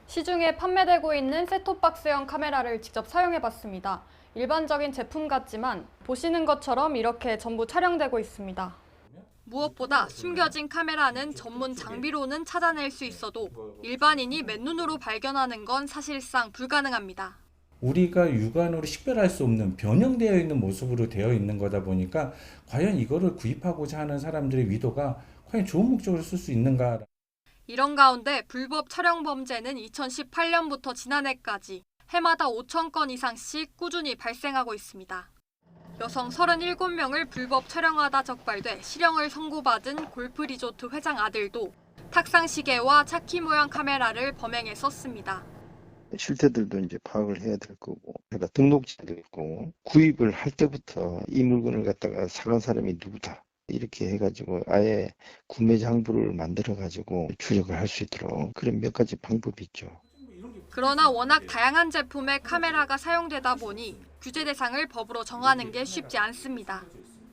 시중에 판매되고 있는 셋톱박스형 카메라를 직접 사용해봤습니다. 일반적인 제품 같지만 보시는 것처럼 이렇게 전부 촬영되고 있습니다. 무엇보다 숨겨진 카메라는 전문 장비로는 찾아낼 수 있어도 일반인이 맨눈으로 발견하는 건 사실상 불가능합니다. 우리가 육안으로 식별할 수 없는 변형되어 있는 모습으로 되어 있는 거다 보니까 과연 이거를 구입하고자 하는 사람들의 의도가 과연 좋은 목적으로 쓸 수 있는가. 이런 가운데 불법 촬영 범죄는 2018년부터 지난해까지 해마다 5천 건 이상씩 꾸준히 발생하고 있습니다. 여성 37명을 불법 촬영하다 적발돼 실형을 선고받은 골프 리조트 회장 아들도 탁상 시계와 차키 모양 카메라를 범행에 썼습니다. 실태들도 이제 파악을 해야 될 거고, 그러니까 등록증도 있고, 구입을 할 때부터 이 물건을 갖다가 사간 사람이 누구다. 이렇게 해가지고 아예 구매 장부를 만들어가지고 추적을 할 수 있도록 그런 몇 가지 방법이 있죠. 그러나 워낙 다양한 제품의 카메라가 사용되다 보니 규제 대상을 법으로 정하는 게 쉽지 않습니다.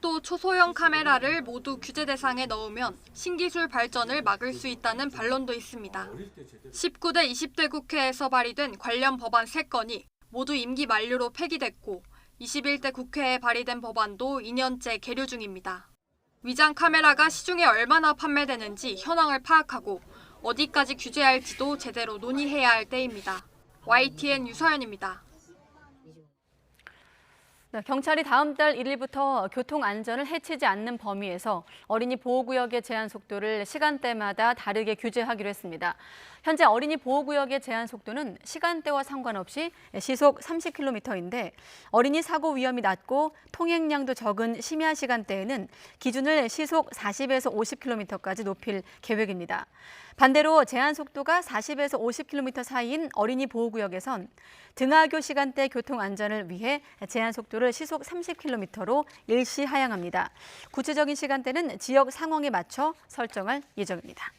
또 초소형 카메라를 모두 규제 대상에 넣으면 신기술 발전을 막을 수 있다는 반론도 있습니다. 19대 20대 국회에서 발의된 관련 법안 3건이 모두 임기 만료로 폐기됐고 21대 국회에 발의된 법안도 2년째 계류 중입니다. 위장 카메라가 시중에 얼마나 판매되는지 현황을 파악하고 어디까지 규제할지도 제대로 논의해야 할 때입니다. YTN 유서연입니다. 네, 경찰이 다음 달 1일부터 교통 안전을 해치지 않는 범위에서 어린이 보호구역의 제한 속도를 시간대마다 다르게 규제하기로 했습니다. 현재 어린이 보호구역의 제한 속도는 시간대와 상관없이 시속 30km인데 어린이 사고 위험이 낮고 통행량도 적은 심야 시간대에는 기준을 시속 40에서 50km까지 높일 계획입니다. 반대로 제한 속도가 40에서 50km 사이인 어린이 보호구역에선 등하교 시간대 교통 안전을 위해 제한 속도를 시속 30km로 일시 하향합니다. 구체적인 시간대는 지역 상황에 맞춰 설정할 예정입니다.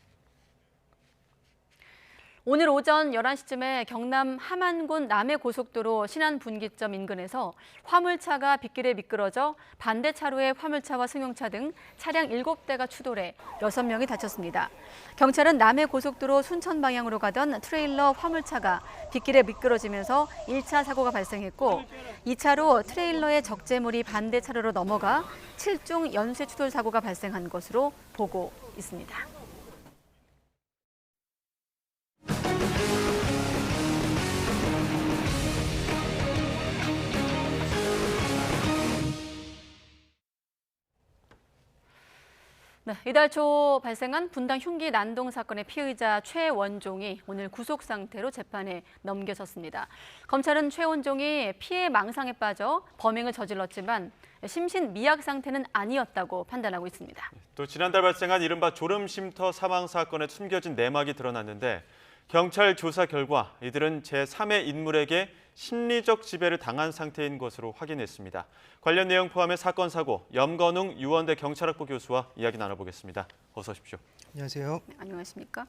오늘 오전 11시쯤에 경남 함안군 남해고속도로 신안분기점 인근에서 화물차가 빗길에 미끄러져 반대 차로의 화물차와 승용차 등 차량 7대가 추돌해 6명이 다쳤습니다. 경찰은 남해고속도로 순천 방향으로 가던 트레일러 화물차가 빗길에 미끄러지면서 1차 사고가 발생했고 2차로 트레일러의 적재물이 반대 차로로 넘어가 7중 연쇄 추돌 사고가 발생한 것으로 보고 있습니다. 네, 이달 초 발생한 분당 흉기 난동 사건의 피의자 최원종이 오늘 구속 상태로 재판에 넘겨졌습니다. 검찰은 최원종이 피해 망상에 빠져 범행을 저질렀지만 심신미약 상태는 아니었다고 판단하고 있습니다. 또 지난달 발생한 이른바 졸음쉼터 사망 사건에 숨겨진 내막이 드러났는데 경찰 조사 결과 이들은 제3의 인물에게 심리적 지배를 당한 상태인 것으로 확인했습니다. 관련 내용 포함해 사건 사고, 염건웅 유원대 경찰학부 교수와 이야기 나눠보겠습니다. 어서 오십시오. 안녕하세요. 네, 안녕하십니까?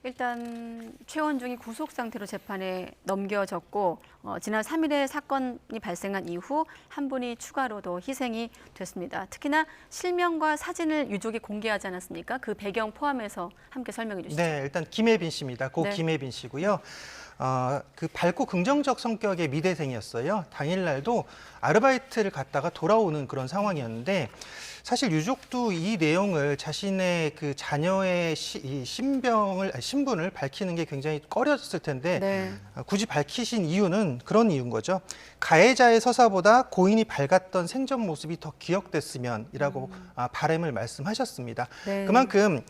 일단 최원종이 구속 상태로 재판에 넘겨졌고 지난 3일에 사건이 발생한 이후 한 분이 추가로도 희생이 됐습니다. 특히나 실명과 사진을 유족이 공개하지 않았습니까? 그 배경 포함해서 함께 설명해 주시죠. 네, 일단 김혜빈 씨입니다. 고 네. 김혜빈 씨고요. 그 밝고 긍정적 성격의 미대생이었어요. 당일날도 아르바이트를 갔다가 돌아오는 그런 상황이었는데 사실 유족도 이 내용을 자신의 그 자녀의 신분을 밝히는 게 굉장히 꺼려졌을 텐데 네. 굳이 밝히신 이유는 그런 이유인 거죠. 가해자의 서사보다 고인이 밝았던 생전 모습이 더 기억됐으면이라고 바람을 말씀하셨습니다. 네. 그만큼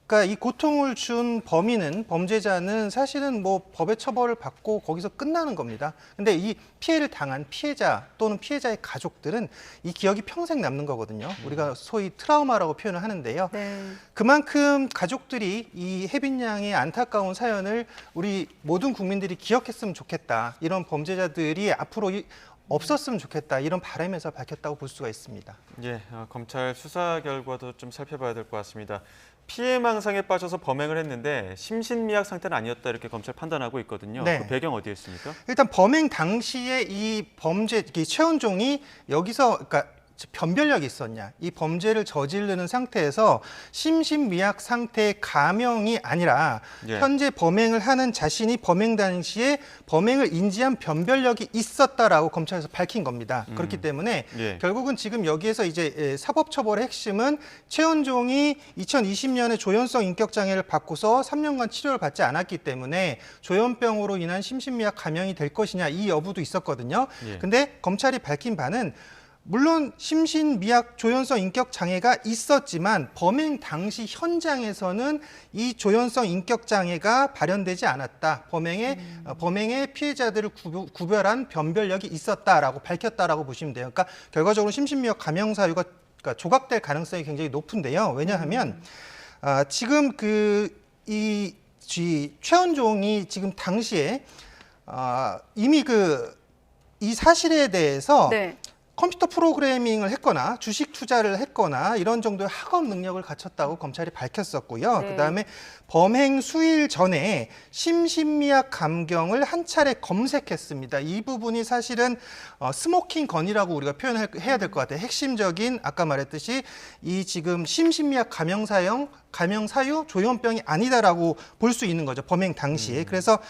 그러니까 이 고통을 준 범죄자는 사실은 뭐 법의 처벌을 받고 거기서 끝나는 겁니다. 근데 이 피해를 당한 피해자 또는 피해자의 가족들은 이 기억이 평생 남는 거거든요. 우리가 소위 트라우마라고 표현을 하는데요. 네. 그만큼 가족들이 이 혜빈 양의 안타까운 사연을 우리 모든 국민들이 기억했으면 좋겠다. 이런 범죄자들이 앞으로 없었으면 좋겠다. 이런 바람에서 밝혔다고 볼 수가 있습니다. 예, 검찰 수사 결과도 좀 살펴봐야 될 것 같습니다. 피해 망상에 빠져서 범행을 했는데 심신미약 상태는 아니었다 이렇게 검찰 판단하고 있거든요. 네. 그 배경 어디에 있습니까? 일단 범행 당시에 이 최원종이 여기서 그러니까 변별력이 있었냐, 이 범죄를 저지르는 상태에서 심신미약 상태의 감형이 아니라 예. 현재 범행을 하는 자신이 범행 당시에 범행을 인지한 변별력이 있었다라고 검찰에서 밝힌 겁니다. 그렇기 때문에 예. 결국은 지금 여기에서 이제 사법처벌의 핵심은 최원종이 2020년에 조현성 인격장애를 받고서 3년간 치료를 받지 않았기 때문에 조현병으로 인한 심신미약 감형이 될 것이냐 이 여부도 있었거든요. 예. 근데 검찰이 밝힌 바는 물론 심신미약 조현성 인격 장애가 있었지만 범행 당시 현장에서는 이 조현성 인격 장애가 발현되지 않았다. 범행의 피해자들을 구별한 변별력이 있었다라고 밝혔다라고 보시면 돼요. 그러니까 결과적으로 심신미약 감형 사유가 조각될 가능성이 굉장히 높은데요. 왜냐하면 지금 이 최원종이 지금 당시에 이미 이 사실에 대해서 네. 컴퓨터 프로그래밍을 했거나 주식 투자를 했거나 이런 정도의 학업 능력을 갖췄다고 검찰이 밝혔었고요. 네. 그다음에 범행 수일 전에 심신미약 감경을 한 차례 검색했습니다. 이 부분이 사실은 스모킹 건이라고 우리가 표현해야 될 것 같아요. 핵심적인 아까 말했듯이 이 지금 심신미약 감형 사유 조현병이 아니다라고 볼 수 있는 거죠. 범행 당시에. 그래서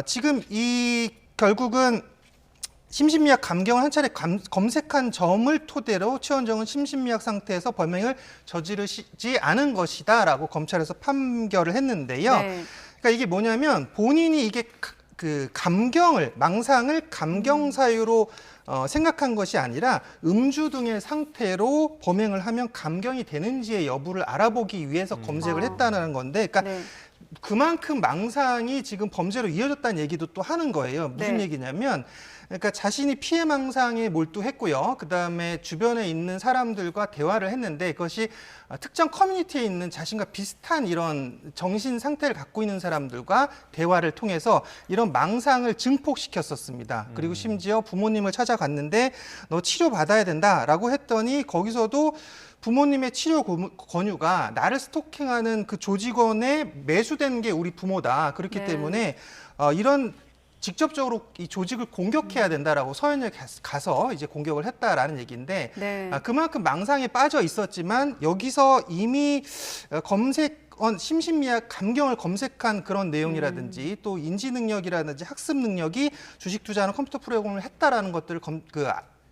지금 이 결국은 심신미약 감경을 한 차례 검색한 점을 토대로 최원종은 심신미약 상태에서 범행을 저지르지 않은 것이다라고 검찰에서 판결을 했는데요. 네. 그러니까 이게 뭐냐면 본인이 이게 망상을 감경 사유로 생각한 것이 아니라 음주 등의 상태로 범행을 하면 감경이 되는지의 여부를 알아보기 위해서 검색을 했다는 건데, 그러니까 네. 그만큼 망상이 지금 범죄로 이어졌다는 얘기도 또 하는 거예요. 무슨 네. 얘기냐면, 그러니까 자신이 피해 망상에 몰두했고요. 그다음에 주변에 있는 사람들과 대화를 했는데 그것이 특정 커뮤니티에 있는 자신과 비슷한 이런 정신 상태를 갖고 있는 사람들과 대화를 통해서 이런 망상을 증폭시켰었습니다. 그리고 심지어 부모님을 찾아갔는데 너 치료받아야 된다라고 했더니 거기서도 부모님의 치료 권유가 나를 스토킹하는 그 조직원에 매수된 게 우리 부모다. 그렇기 네. 때문에 이런 직접적으로 이 조직을 공격해야 된다라고 서현역에 가서 이제 공격을 했다라는 얘기인데 네. 그만큼 망상에 빠져 있었지만 여기서 이미 심신미약 감경을 검색한 그런 내용이라든지 또 인지 능력이라든지 학습 능력이 주식 투자하는 컴퓨터 프로그램을 했다라는 것들을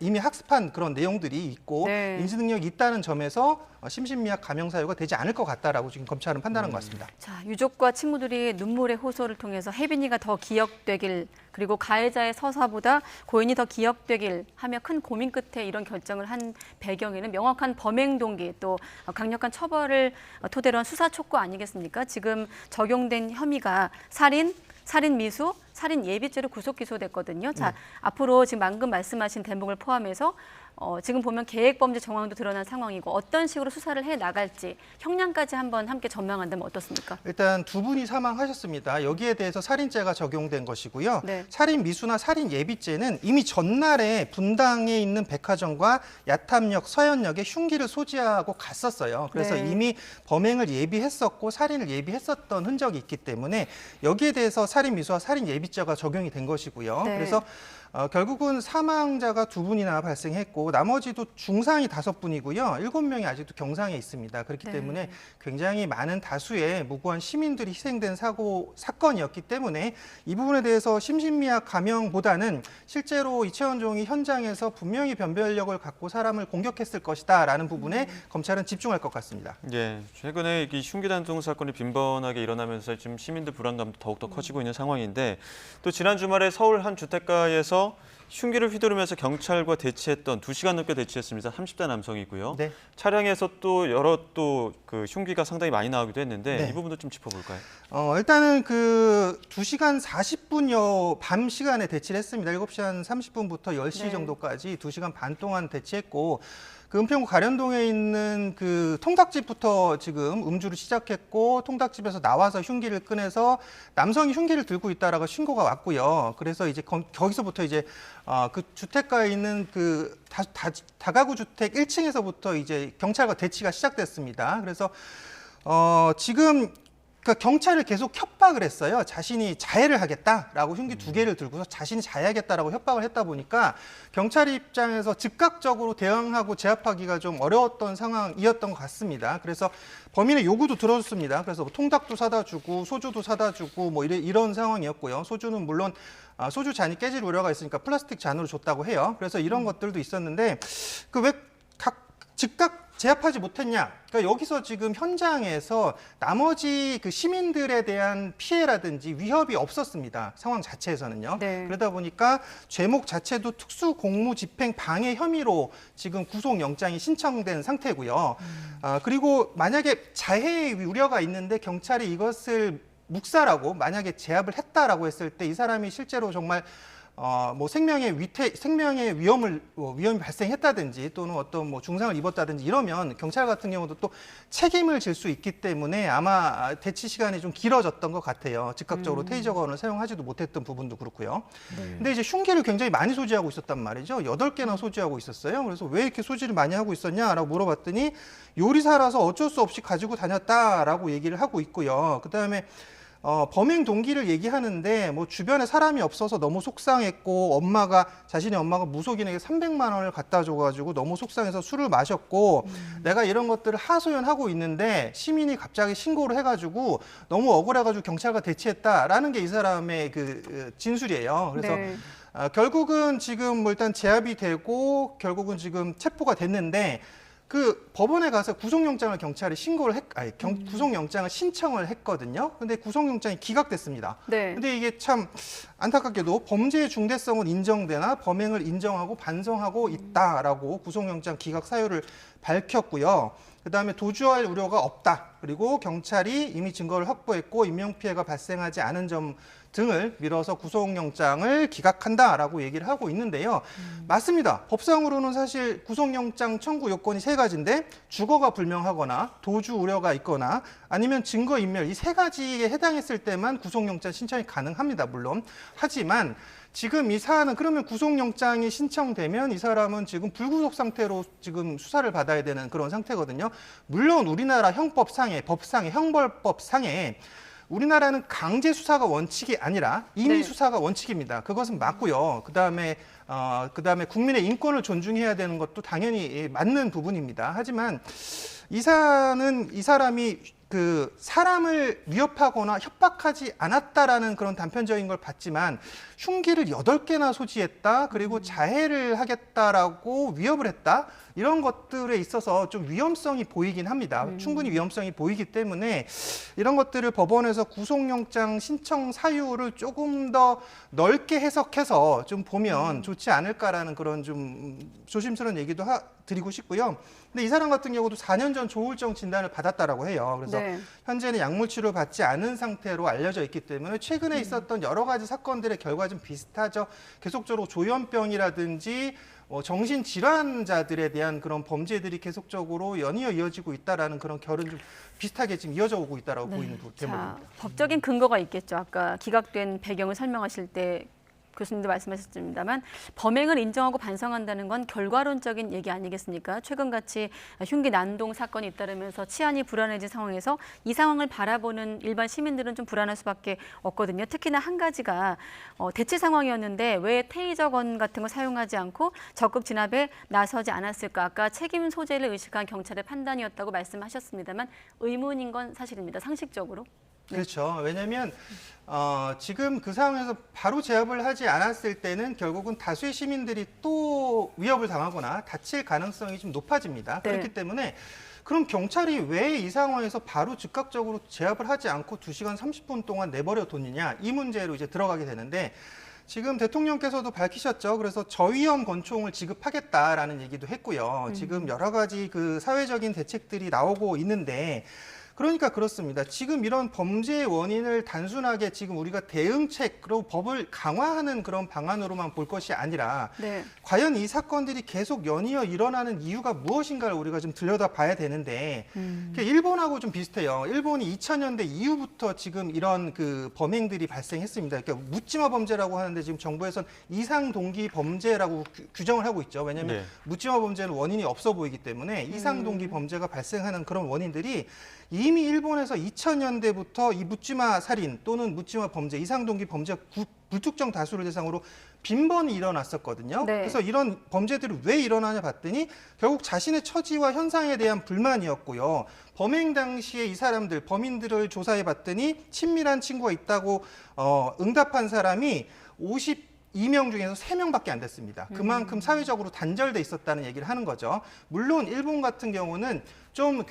이미 학습한 그런 내용들이 있고 네. 인지 능력이 있다는 점에서 심신미약 감형 사유가 되지 않을 것 같다라고 지금 검찰은 판단한 것 같습니다. 자, 유족과 친구들이 눈물의 호소를 통해서 혜빈이가 더 기억되길, 그리고 가해자의 서사보다 고인이 더 기억되길 하며 큰 고민 끝에 이런 결정을 한 배경에는 명확한 범행 동기, 또 강력한 처벌을 토대로 한 수사 촉구 아니겠습니까? 지금 적용된 혐의가 살인 미수, 살인 예비죄로 구속 기소됐거든요. 자, 앞으로 지금 방금 말씀하신 대목을 포함해서 지금 보면 계획범죄 정황도 드러난 상황이고 어떤 식으로 수사를 해 나갈지 형량까지 한번 함께 전망한다면 어떻습니까? 일단 두 분이 사망하셨습니다. 여기에 대해서 살인죄가 적용된 것이고요. 네. 살인 미수나 살인 예비죄는 이미 전날에 분당에 있는 백화점과 야탐역, 서현역에 흉기를 소지하고 갔었어요. 그래서 네. 이미 범행을 예비했었고 살인을 예비했었던 흔적이 있기 때문에 여기에 대해서 살인 미수와 살인 예비죄가 적용이 된 것이고요. 네. 그래서 결국은 사망자가 두 분이나 발생했고 나머지도 중상이 5분이고요. 7명이 아직도 경상에 있습니다. 그렇기 네. 때문에 굉장히 많은 다수의 무고한 시민들이 희생된 사건이었기 때문에 이 부분에 대해서 심신미약 감형보다는 실제로 이채원 종이 현장에서 분명히 변별력을 갖고 사람을 공격했을 것이다라는 부분에 검찰은 집중할 것 같습니다. 예, 최근에 이 흉기 단속 사건이 빈번하게 일어나면서 지금 시민들 불안감도 더욱더 커지고 있는 상황인데 또 지난 주말에 서울 한 주택가에서 흉기를 휘두르면서 경찰과 대치했던 2시간 넘게 대치했습니다. 30대 남성이고요. 네. 차량에서 또 여러 그 흉기가 상당히 많이 나오기도 했는데 네. 이 부분도 좀 짚어볼까요? 일단은 그 2시간 40분여 밤 시간에 대치를 했습니다. 7시 한 30분부터 10시 네. 정도까지 2시간 반 동안 대치했고 그 은평구 가련동에 있는 그 통닭집부터 지금 음주를 시작했고 통닭집에서 나와서 흉기를 꺼내서 남성이 흉기를 들고 있다라고 신고가 왔고요. 그래서 이제 거기서부터 이제 그 주택가에 있는 그 다가구 주택 1층에서부터 이제 경찰과 대치가 시작됐습니다. 그래서 지금 그러니까 경찰을 계속 협박을 했어요. 자신이 자해를 하겠다라고 흉기 2개를 들고서 자신이 자해하겠다라고 협박을 했다 보니까 경찰 입장에서 즉각적으로 대응하고 제압하기가 좀 어려웠던 상황이었던 것 같습니다. 그래서 범인의 요구도 들어줬습니다. 그래서 통닭도 사다 주고 소주도 사다 주고 뭐 이런 상황이었고요. 소주는 물론 소주 잔이 깨질 우려가 있으니까 플라스틱 잔으로 줬다고 해요. 그래서 이런 것들도 있었는데 그 왜 즉각 제압하지 못했냐? 그러니까 여기서 지금 현장에서 나머지 그 시민들에 대한 피해라든지 위협이 없었습니다. 상황 자체에서는요. 네. 그러다 보니까 죄목 자체도 특수공무집행 방해 혐의로 지금 구속영장이 신청된 상태고요. 그리고 만약에 자해의 우려가 있는데 경찰이 이것을 묵살하고 만약에 제압을 했다라고 했을 때 이 사람이 실제로 정말 뭐 생명의 위험이 발생했다든지 또는 어떤 뭐 중상을 입었다든지 이러면 경찰 같은 경우도 또 책임을 질 수 있기 때문에 아마 대치 시간이 좀 길어졌던 것 같아요. 즉각적으로 테이저건을 사용하지도 못했던 부분도 그렇고요. 근데 이제 흉기를 굉장히 많이 소지하고 있었단 말이죠. 8개나 소지하고 있었어요. 그래서 왜 이렇게 소지를 많이 하고 있었냐라고 물어봤더니 요리사라서 어쩔 수 없이 가지고 다녔다라고 얘기를 하고 있고요. 그다음에 범행 동기를 얘기하는데 뭐 주변에 사람이 없어서 너무 속상했고 자신의 엄마가 무속인에게 300만 원을 갖다 줘가지고 너무 속상해서 술을 마셨고 내가 이런 것들을 하소연하고 있는데 시민이 갑자기 신고를 해가지고 너무 억울해가지고 경찰과 대치했다라는 게 이 사람의 그 진술이에요. 그래서 네. 결국은 지금 뭐 일단 제압이 되고 결국은 지금 체포가 됐는데 그 법원에 가서 구속영장을 경찰이 구속영장을 신청을 했거든요. 근데 구속영장이 기각됐습니다. 네. 근데 이게 참 안타깝게도 범죄의 중대성은 인정되나 범행을 인정하고 반성하고 있다라고 구속영장 기각 사유를 밝혔고요. 그다음에 도주할 우려가 없다. 그리고 경찰이 이미 증거를 확보했고 인명피해가 발생하지 않은 점 등을 밀어서 구속영장을 기각한다라고 얘기를 하고 있는데요. 맞습니다. 법상으로는 사실 구속영장 청구 요건이 3가지인데 주거가 불명하거나 도주 우려가 있거나 아니면 증거인멸 이 3가지에 해당했을 때만 구속영장 신청이 가능합니다. 물론. 하지만 지금 이 사안은 그러면 구속영장이 신청되면 이 사람은 지금 불구속 상태로 지금 수사를 받아야 되는 그런 상태거든요. 물론 우리나라 형법상에 형벌법상에 우리나라는 강제 수사가 원칙이 아니라 임의 수사가 원칙입니다. 그것은 맞고요. 그다음에 국민의 인권을 존중해야 되는 것도 당연히 맞는 부분입니다. 하지만 이 사람이 그 사람을 위협하거나 협박하지 않았다라는 그런 단편적인 걸 봤지만 흉기를 8개나 소지했다. 그리고 자해를 하겠다라고 위협을 했다. 이런 것들에 있어서 좀 위험성이 보이긴 합니다. 충분히 위험성이 보이기 때문에 이런 것들을 법원에서 구속영장 신청 사유를 조금 더 넓게 해석해서 좀 보면 좋지 않을까라는 그런 좀 조심스러운 얘기도 드리고 싶고요. 근데 이 사람 같은 경우도 4년 전 조울증 진단을 받았다라고 해요. 그래서 현재는 약물 치료 받지 않은 상태로 알려져 있기 때문에 최근에 있었던 여러 가지 사건들의 결과 좀 비슷하죠. 계속적으로 조현병이라든지 정신질환자들에 대한 그런 범죄들이 계속적으로 연이어 이어지고 있다라는 그런 결은 좀 비슷하게 지금 이어져 오고 있다라고 보이는 대목입니다. 법적인 근거가 있겠죠. 아까 기각된 배경을 설명하실 때 교수님도 말씀하셨습니다만 범행을 인정하고 반성한다는 건 결과론적인 얘기 아니겠습니까? 최근같이 흉기 난동 사건이 잇따르면서 치안이 불안해진 상황에서 이 상황을 바라보는 일반 시민들은 좀 불안할 수밖에 없거든요. 특히나 한 가지가 대치 상황이었는데 왜 테이저건 같은 거 사용하지 않고 적극 진압에 나서지 않았을까? 아까 책임 소재를 의식한 경찰의 판단이었다고 말씀하셨습니다만 의문인 건 사실입니다. 상식적으로. 그렇죠. 왜냐하면 지금 그 상황에서 바로 제압을 하지 않았을 때는 결국은 다수의 시민들이 또 위협을 당하거나 다칠 가능성이 좀 높아집니다. 그렇기 때문에 그럼 경찰이 왜 이 상황에서 바로 즉각적으로 제압을 하지 않고 2시간 30분 동안 내버려 뒀느냐 이 문제로 이제 들어가게 되는데 지금 대통령께서도 밝히셨죠. 그래서 저위험 권총을 지급하겠다라는 얘기도 했고요. 지금 여러 가지 그 사회적인 대책들이 나오고 있는데 그러니까 그렇습니다. 지금 이런 범죄의 원인을 단순하게 지금 우리가 대응책으로 법을 강화하는 그런 방안으로만 볼 것이 아니라 과연 이 사건들이 계속 연이어 일어나는 이유가 무엇인가를 우리가 좀 들여다봐야 되는데 일본하고 좀 비슷해요. 일본이 2000년대 이후부터 지금 이런 그 범행들이 발생했습니다. 그러니까 묻지마 범죄라고 하는데 지금 정부에서는 이상 동기 범죄라고 규정을 하고 있죠. 왜냐하면 묻지마 범죄는 원인이 없어 보이기 때문에 이상 동기 범죄가 발생하는 그런 원인들이 이미 일본에서 2000년대부터 이 묻지마 살인 또는 묻지마 범죄, 이상동기 범죄 불특정 다수를 대상으로 빈번히 일어났었거든요. 그래서 이런 범죄들이 왜 일어나냐 봤더니 결국 자신의 처지와 현상에 대한 불만이었고요. 범행 당시에 이 사람들, 범인들을 조사해 봤더니 친밀한 친구가 있다고 응답한 사람이 52명 중에서 3명밖에 안 됐습니다. 그만큼 사회적으로 단절돼 있었다는 얘기를 하는 거죠. 물론 일본 같은 경우는 좀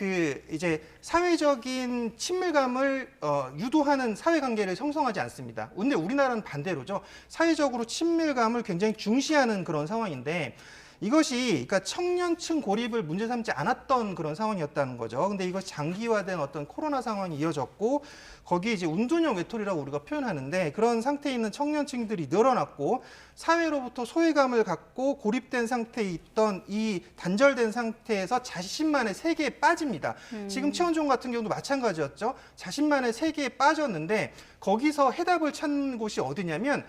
이제 사회적인 친밀감을 유도하는 사회관계를 형성하지 않습니다. 근데 우리나라는 반대로죠. 사회적으로 친밀감을 굉장히 중시하는 그런 상황인데 이것이 그러니까 청년층 고립을 문제 삼지 않았던 그런 상황이었다는 거죠. 근데 이것이 장기화된 어떤 코로나 상황이 이어졌고 거기에 이제 운동형 외톨이라고 우리가 표현하는데 그런 상태에 있는 청년층들이 늘어났고 사회로부터 소외감을 갖고 고립된 상태에 있던 이 단절된 상태에서 자신만의 세계에 빠집니다. 지금 최원종 같은 경우도 마찬가지였죠. 자신만의 세계에 빠졌는데 거기서 해답을 찾는 곳이 어디냐면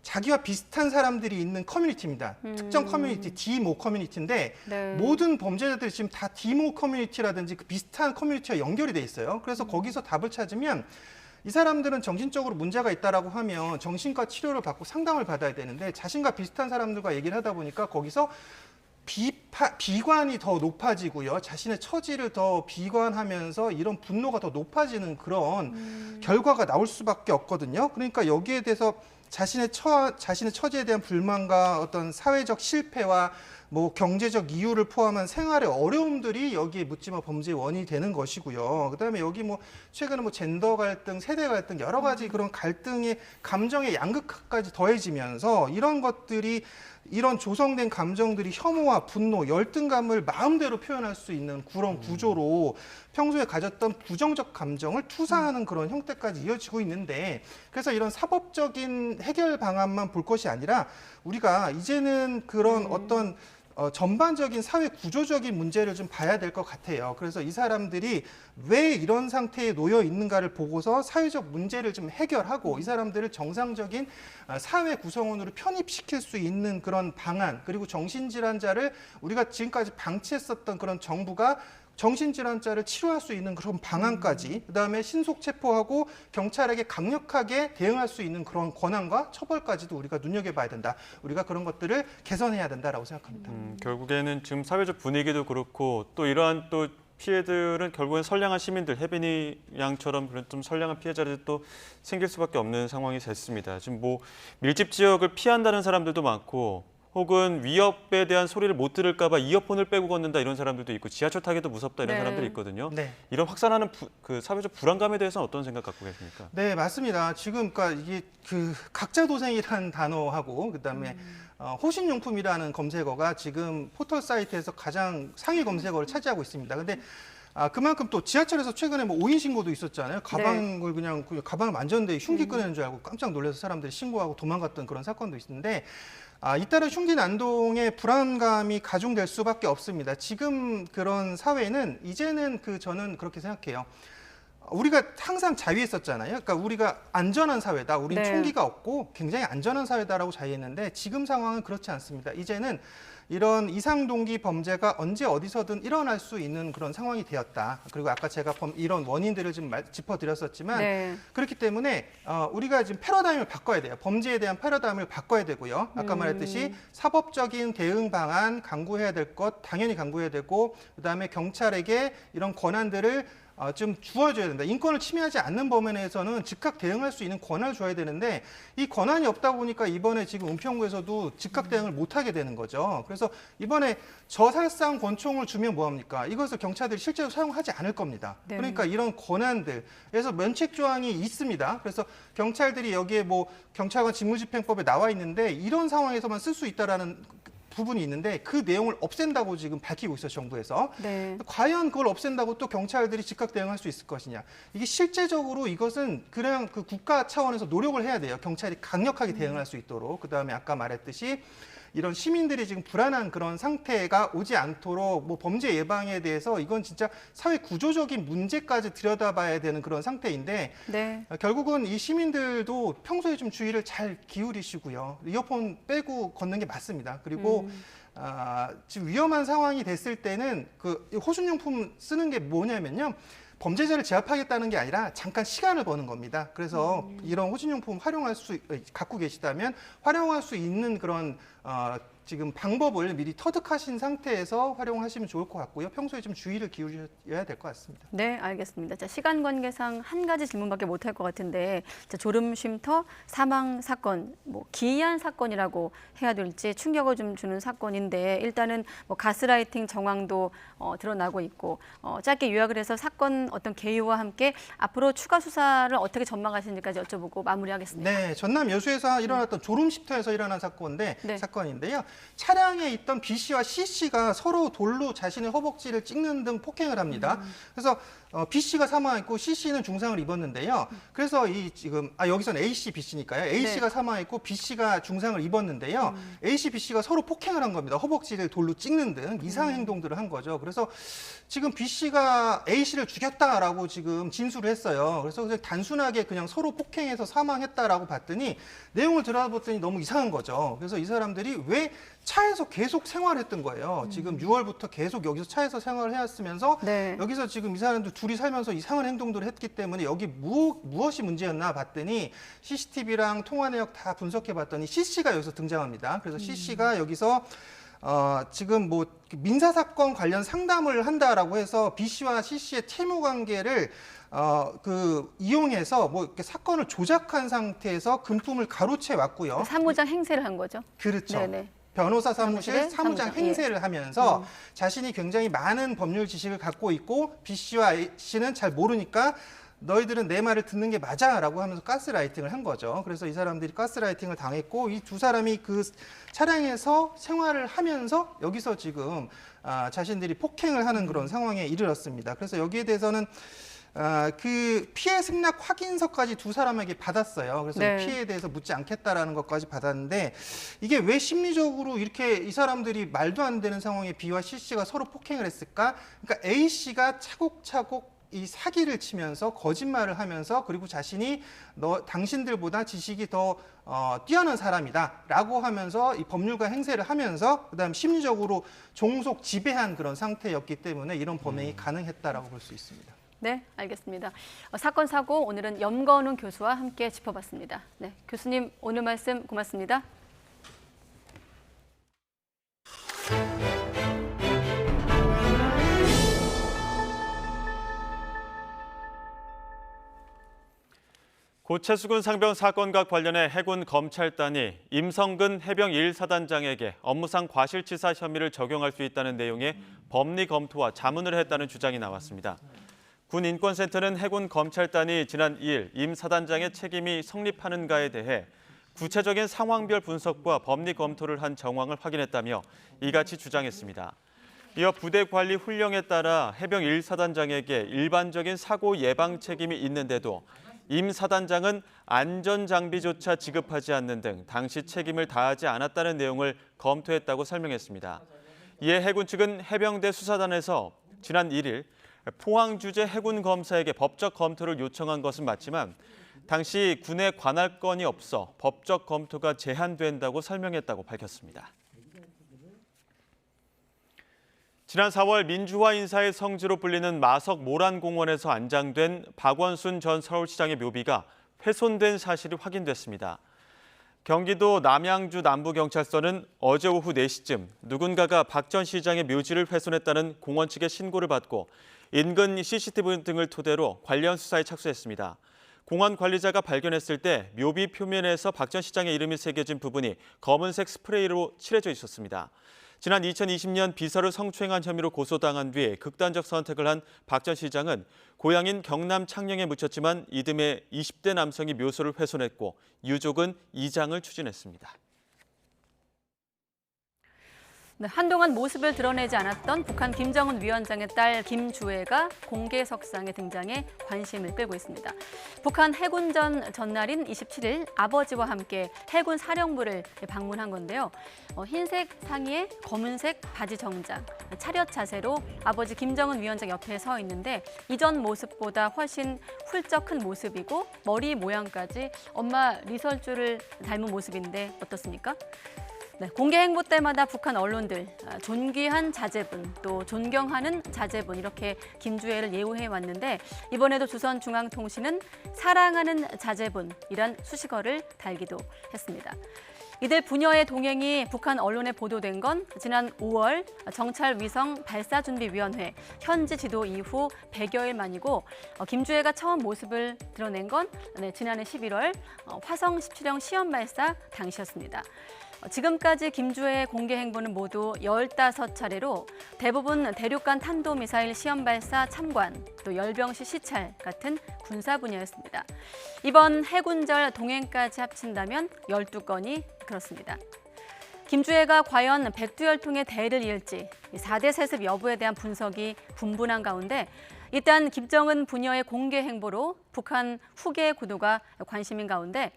자기와 비슷한 사람들이 있는 커뮤니티입니다. 특정 커뮤니티, 디모 커뮤니티인데 모든 범죄자들이 지금 다 디모 커뮤니티라든지 그 비슷한 커뮤니티와 연결이 돼 있어요. 그래서 거기서 답을 찾으면 이 사람들은 정신적으로 문제가 있다라고 하면 정신과 치료를 받고 상담을 받아야 되는데 자신과 비슷한 사람들과 얘기를 하다 보니까 거기서 비관이 더 높아지고요. 자신의 처지를 더 비관하면서 이런 분노가 더 높아지는 그런 결과가 나올 수밖에 없거든요. 그러니까 여기에 대해서 자신의 처지에 대한 불만과 어떤 사회적 실패와 뭐 경제적 이유를 포함한 생활의 어려움들이 여기에 묻지마 범죄의 원인이 되는 것이고요. 그다음에 여기 뭐 최근에 뭐 젠더 갈등, 세대 갈등 여러 가지 그런 갈등의 감정의 양극화까지 더해지면서 이런 것들이 이런 조성된 감정들이 혐오와 분노, 열등감을 마음대로 표현할 수 있는 그런 구조로 평소에 가졌던 부정적 감정을 투사하는 그런 형태까지 이어지고 있는데, 그래서 이런 사법적인 해결 방안만 볼 것이 아니라 우리가 이제는 그런 어떤 전반적인 사회 구조적인 문제를 좀 봐야 될 것 같아요. 그래서 이 사람들이 왜 이런 상태에 놓여 있는가를 보고서 사회적 문제를 좀 해결하고 이 사람들을 정상적인 사회 구성원으로 편입시킬 수 있는 그런 방안, 그리고 정신질환자를 우리가 지금까지 방치했었던 그런 정부가 정신질환자를 치료할 수 있는 그런 방안까지, 그다음에 신속 체포하고 경찰에게 강력하게 대응할 수 있는 그런 권한과 처벌까지도 우리가 눈여겨봐야 된다. 우리가 그런 것들을 개선해야 된다라고 생각합니다. 결국에는 지금 사회적 분위기도 그렇고 또 이러한 또 피해들은 결국엔 선량한 시민들, 혜빈이 양처럼 그런 좀 선량한 피해자들이 또 생길 수밖에 없는 상황이 됐습니다. 지금 뭐 밀집 지역을 피한다는 사람들도 많고, 혹은 위협에 대한 소리를 못 들을까 봐 이어폰을 빼고 걷는다 이런 사람들도 있고, 지하철 타기도 무섭다 이런 사람들이 있거든요. 이런 확산하는 그 사회적 불안감에 대해서는 어떤 생각 갖고 계십니까? 네, 맞습니다. 지금 그러니까 이게 그 각자도생이라는 단어하고 그다음에 호신용품이라는 검색어가 지금 포털 사이트에서 가장 상위 검색어를 차지하고 있습니다. 근데 그만큼 또 지하철에서 최근에 뭐 오인 신고도 있었잖아요. 가방을 그냥 가방을 만졌는데 흉기 꺼내는 줄 알고 깜짝 놀라서 사람들이 신고하고 도망갔던 그런 사건도 있는데, 잇따라 흉기 난동의 불안감이 가중될 수밖에 없습니다. 지금 그런 사회는 이제는 저는 그렇게 생각해요. 우리가 항상 자위했었잖아요. 그러니까 우리가 안전한 사회다. 우린 총기가 없고 굉장히 안전한 사회다라고 자위했는데, 지금 상황은 그렇지 않습니다. 이제는 이런 이상동기 범죄가 언제 어디서든 일어날 수 있는 그런 상황이 되었다. 그리고 아까 제가 이런 원인들을 좀 짚어드렸었지만, 그렇기 때문에 우리가 지금 패러다임을 바꿔야 돼요. 범죄에 대한 패러다임을 바꿔야 되고요. 아까 말했듯이 사법적인 대응 방안 강구해야 될 것 당연히 강구해야 되고, 그다음에 경찰에게 이런 권한들을 좀 주어줘야 된다. 인권을 침해하지 않는 범위에 대해서는 즉각 대응할 수 있는 권한을 줘야 되는데, 이 권한이 없다 보니까 이번에 지금 은평구에서도 즉각 대응을 못하게 되는 거죠. 그래서 이번에 저살상 권총을 주면 뭐합니까? 이것을 경찰들이 실제로 사용하지 않을 겁니다. 그러니까 이런 권한들에서 면책 조항이 있습니다. 그래서 경찰들이 여기에 뭐 경찰관 직무집행법에 나와 있는데 이런 상황에서만 쓸 수 있다라는 부분이 있는데, 그 내용을 없앤다고 지금 밝히고 있어요, 정부에서. 과연 그걸 없앤다고 또 경찰들이 즉각 대응할 수 있을 것이냐. 이게 실제적으로 이것은 그냥 그 국가 차원에서 노력을 해야 돼요. 경찰이 강력하게 대응할 수 있도록. 그다음에 아까 말했듯이 이런 시민들이 지금 불안한 그런 상태가 오지 않도록 뭐 범죄 예방에 대해서 이건 진짜 사회 구조적인 문제까지 들여다봐야 되는 그런 상태인데, 결국은 이 시민들도 평소에 좀 주의를 잘 기울이시고요. 이어폰 빼고 걷는 게 맞습니다. 그리고 지금 위험한 상황이 됐을 때는 그 호신용품 쓰는 게 뭐냐면요. 범죄자를 제압하겠다는 게 아니라 잠깐 시간을 버는 겁니다. 그래서 이런 호신용품 갖고 계시다면 활용할 수 있는 그런 지금 방법을 미리 터득하신 상태에서 활용하시면 좋을 것 같고요. 평소에 좀 주의를 기울여야 될 것 같습니다. 네, 알겠습니다. 자, 시간 관계상 한 가지 질문밖에 못할 것 같은데, 자, 졸음 쉼터 사망 사건, 뭐 기이한 사건이라고 해야 될지 충격을 좀 주는 사건인데, 일단은 뭐 가스라이팅 정황도 드러나고 있고, 짧게 요약을 해서 사건 어떤 개요와 함께 앞으로 추가 수사를 어떻게 전망하시는지까지 여쭤보고 마무리하겠습니다. 네, 전남 여수에서 일어났던 졸음 쉼터에서 일어난 사건인데요. 차량에 있던 B 씨와 C 씨가 서로 돌로 자신의 허벅지를 찍는 등 폭행을 합니다. 그래서 B 씨가 사망했고 C 씨는 중상을 입었는데요. 그래서 지금 여기서는 A 씨, B 씨니까요. A 씨가 사망했고 B 씨가 중상을 입었는데요. A 씨, B 씨가 서로 폭행을 한 겁니다. 허벅지를 돌로 찍는 등 이상 행동들을 한 거죠. 그래서 지금 B 씨가 A 씨를 죽였다라고 지금 진술을 했어요. 그래서 그냥 단순하게 그냥 서로 폭행해서 사망했다라고 봤더니 내용을 들어봤더니 너무 이상한 거죠. 그래서 이 사람들이 왜 차에서 계속 생활했던 거예요. 지금 6월부터 계속 여기서 차에서 생활을 해왔으면서 여기서 지금 이 사람들 둘이 살면서 이상한 행동들을 했기 때문에 여기 무엇이 문제였나 봤더니 CCTV랑 통화 내역 다 분석해 봤더니 CC가 여기서 등장합니다. 그래서 CC가 여기서 지금 뭐 민사사건 관련 상담을 한다라고 해서 B 씨와 C 씨의 채무 관계를 이용해서 뭐 이렇게 사건을 조작한 상태에서 금품을 가로채 왔고요. 사무장 행세를 한 거죠. 그렇죠. 변호사 사무실 사무실의 사무장 사무장, 행세를 하면서 자신이 굉장히 많은 법률 지식을 갖고 있고 B 씨와 A 씨는 잘 모르니까 너희들은 내 말을 듣는 게 맞아라고 하면서 가스라이팅을 한 거죠. 그래서 이 사람들이 가스라이팅을 당했고 이 두 사람이 그 차량에서 생활을 하면서 여기서 지금 자신들이 폭행을 하는 그런 상황에 이르렀습니다. 그래서 여기에 대해서는 그 피해 승낙 확인서까지 두 사람에게 받았어요. 그래서 네. 피해에 대해서 묻지 않겠다라는 것까지 받았는데 이게 왜 심리적으로 이렇게 이 사람들이 말도 안 되는 상황에 B와 C 씨가 서로 폭행을 했을까? 그러니까 A 씨가 차곡차곡 이 사기를 치면서 거짓말을 하면서 그리고 자신이 당신들보다 지식이 더 뛰어난 사람이다라고 하면서 이 법률가 행세를 하면서 그다음 심리적으로 종속 지배한 그런 상태였기 때문에 이런 범행이 가능했다라고 볼 수 있습니다. 네, 알겠습니다. 사건 사고 오늘은 염건웅 교수와 함께 짚어봤습니다. 네, 교수님 오늘 말씀 고맙습니다. 고체수군 상병 사건과 관련해 해군 검찰단이 임성근 해병 1사단장에게 업무상 과실치사 혐의를 적용할 수 있다는 내용의 법리 검토와 자문을 했다는 주장이 나왔습니다. 군인권센터는 해군 검찰단이 지난 2일 임 사단장의 책임이 성립하는가에 대해 구체적인 상황별 분석과 법리 검토를 한 정황을 확인했다며 이같이 주장했습니다. 이어 부대 관리 훈령에 따라 해병 1사단장에게 일반적인 사고 예방 책임이 있는데도 임 사단장은 안전장비조차 지급하지 않는 등 당시 책임을 다하지 않았다는 내용을 검토했다고 설명했습니다. 이에 해군 측은 해병대 수사단에서 지난 1일 포항주재 해군 검사에게 법적 검토를 요청한 것은 맞지만 당시 군에 관할 건이 없어 법적 검토가 제한된다고 설명했다고 밝혔습니다. 지난 4월 민주화 인사의 성지로 불리는 마석 모란공원에서 안장된 박원순 전 서울시장의 묘비가 훼손된 사실이 확인됐습니다. 경기도 남양주 남부경찰서는 어제 오후 4시쯤 누군가가 박 전 시장의 묘지를 훼손했다는 공원 측의 신고를 받고 인근 CCTV 등을 토대로 관련 수사에 착수했습니다. 공원 관리자가 발견했을 때 묘비 표면에서 박 전 시장의 이름이 새겨진 부분이 검은색 스프레이로 칠해져 있었습니다. 지난 2020년 비서를 성추행한 혐의로 고소당한 뒤 극단적 선택을 한 박 전 시장은 고향인 경남 창녕에 묻혔지만 이듬해 20대 남성이 묘소를 훼손했고 유족은 이장을 추진했습니다. 네, 한동안 모습을 드러내지 않았던 북한 김정은 위원장의 딸 김주애가 공개석상에 등장해 관심을 끌고 있습니다. 북한 해군전 전날인 27일 아버지와 함께 해군 사령부를 방문한 건데요. 흰색 상의에 검은색 바지 정장, 차렷 자세로 아버지 김정은 위원장 옆에 서 있는데 이전 모습보다 훨씬 훌쩍 큰 모습이고 머리 모양까지 엄마 리설주를 닮은 모습인데 어떻습니까? 네, 공개 행보 때마다 북한 언론들 존귀한 자제분 또 존경하는 자제분 이렇게 김주애를 예우해 왔는데 이번에도 조선중앙통신은 사랑하는 자제분이란 수식어를 달기도 했습니다. 이들 부녀의 동행이 북한 언론에 보도된 건 지난 5월 정찰위성 발사준비위원회 현지 지도 이후 100여일 만이고 김주애가 처음 모습을 드러낸 건 지난해 11월 화성 17형 시험 발사 당시였습니다. 지금까지 김주애의 공개 행보는 모두 15차례로 대부분 대륙간 탄도미사일 시험 발사 참관, 또 열병시 시찰 같은 군사 분야였습니다. 이번 해군절 동행까지 합친다면 12건이 그렇습니다. 김주애가 과연 백두열통의 대를 이을지 4대 세습 여부에 대한 분석이 분분한 가운데 일단 김정은 부녀의 공개 행보로 북한 후계 구도가 관심인 가운데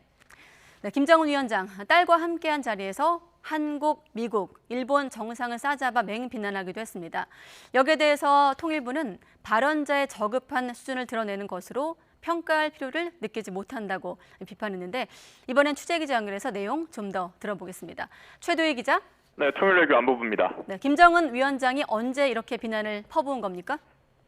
김정은 위원장, 딸과 함께한 자리에서 한국, 미국, 일본 정상을 싸잡아 맹비난하기도 했습니다. 여기에 대해서 통일부는 발언자의 저급한 수준을 드러내는 것으로 평가할 필요를 느끼지 못한다고 비판했는데 이번엔 취재기자 연결해서 내용 좀 더 들어보겠습니다. 최도희 기자. 네, 통일외교 안보부입니다. 네, 김정은 위원장이 언제 이렇게 비난을 퍼부은 겁니까?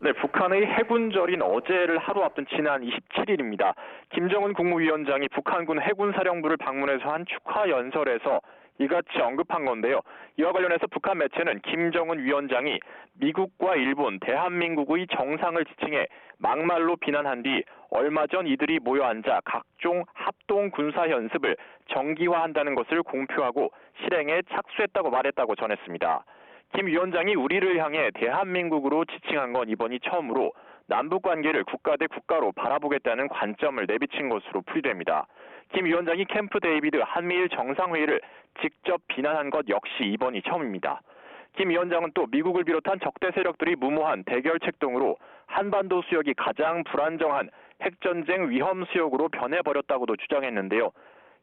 네, 북한의 해군절인 어제를 하루 앞둔 지난 27일입니다. 김정은 국무위원장이 북한군 해군사령부를 방문해서 한 축하 연설에서 이같이 언급한 건데요. 이와 관련해서 북한 매체는 김정은 위원장이 미국과 일본, 대한민국의 정상을 지칭해 막말로 비난한 뒤 얼마 전 이들이 모여 앉아 각종 합동 군사 연습을 정기화한다는 것을 공표하고 실행에 착수했다고 말했다고 전했습니다. 김 위원장이 우리를 향해 대한민국으로 지칭한 건 이번이 처음으로 남북 관계를 국가 대 국가로 바라보겠다는 관점을 내비친 것으로 풀이됩니다. 김 위원장이 캠프 데이비드 한미일 정상회의를 직접 비난한 것 역시 이번이 처음입니다. 김 위원장은 또 미국을 비롯한 적대 세력들이 무모한 대결책 등으로 한반도 수역이 가장 불안정한 핵전쟁 위험 수역으로 변해버렸다고도 주장했는데요.